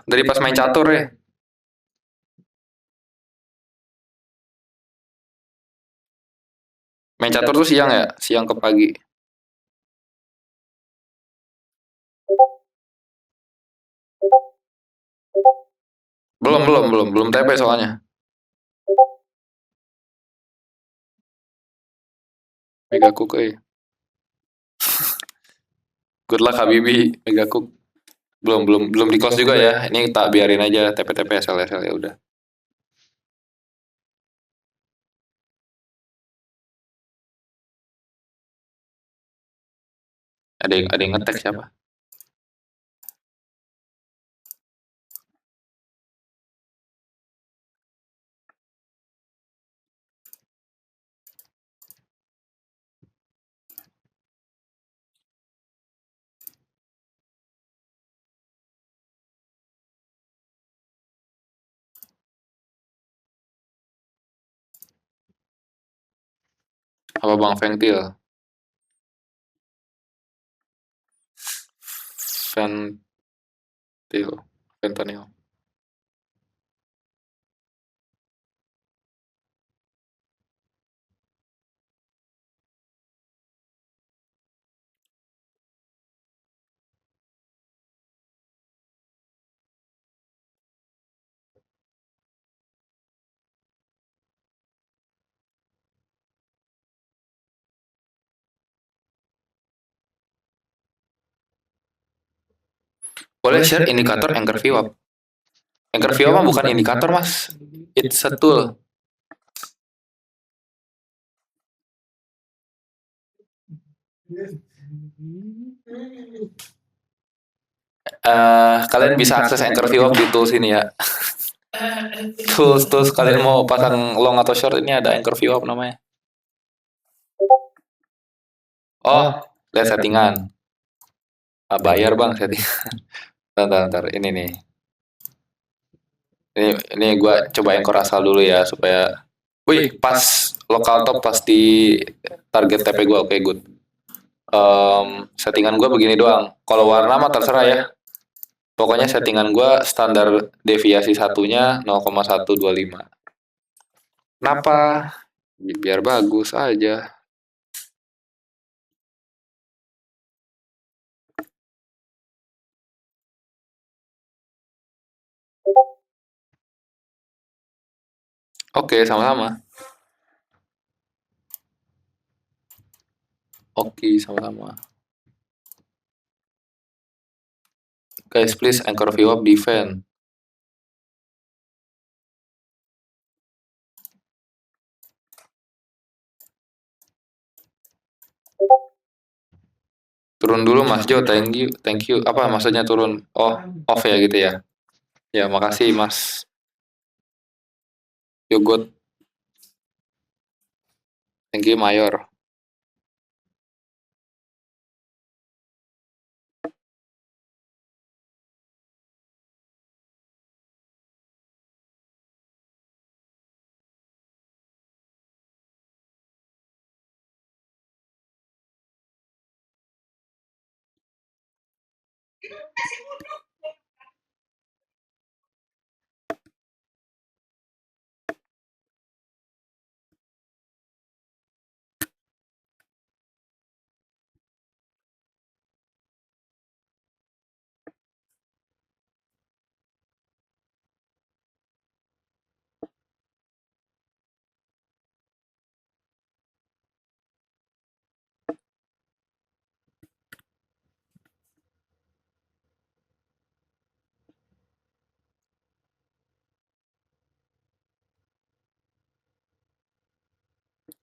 dari pas main catur ya. Main catur tuh siang ya, siang ke pagi. Belum TP soalnya. Mega Cook Good luck Habibi, Mega Cook. Belum di close juga ya. Ini tak biarin aja TP-TP SL ya udah. Ada yang ngetek siapa? Apa Bang Ventil? Fentanyl. Boleh share indikator anchor VWAP. Anchor VWAP mah bukan indikator mas, it's a tool. Kalian bisa akses Anchor VWAP di tools ini ya. Tools kalian mau pasang long atau short ini ada Anchor VWAP namanya. Oh, lihat settingan. Bayar bang settingan. Bentar, ini nih. Ini gue coba Anchor asal dulu ya supaya. Wih, pas local top pasti target TP gue, oke good. Settingan gue begini doang. Kalau warna mah terserah ya. Pokoknya settingan gue standar deviasi satunya 0,125. Kenapa? Biar bagus aja. Oke, sama-sama. Oke, sama-sama. Guys, please Anchor VWAP defend. Turun dulu Mas Jo, thank you. Apa maksudnya turun? Oh, off ya gitu ya. Ya, makasih Mas. You good. Thank you Mayor.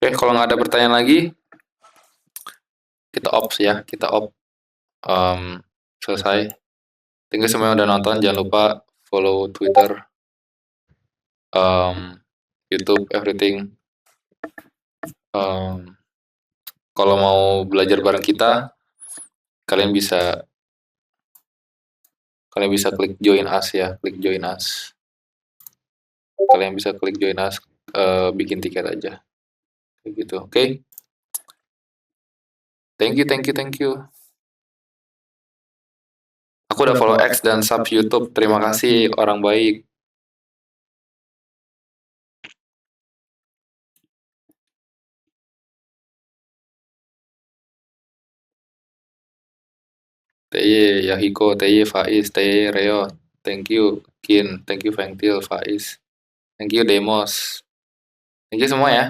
Oke, kalau nggak ada pertanyaan lagi, kita off ya, kita off. Selesai. Thank you semua yang udah nonton. Jangan lupa follow Twitter, YouTube, everything. Kalau mau belajar bareng kita, kalian bisa klik join us ya, klik join us. Kalian bisa klik join us, bikin tiket aja, kayak gitu. Oke? Thank you. Aku udah follow X dan sub YouTube. Terima kasih orang baik. TY Yahiko, TY Faiz, TY Reo. Thank you Kin, thank you Ventil, Faiz. Thank you Demos. Thank you semua ya.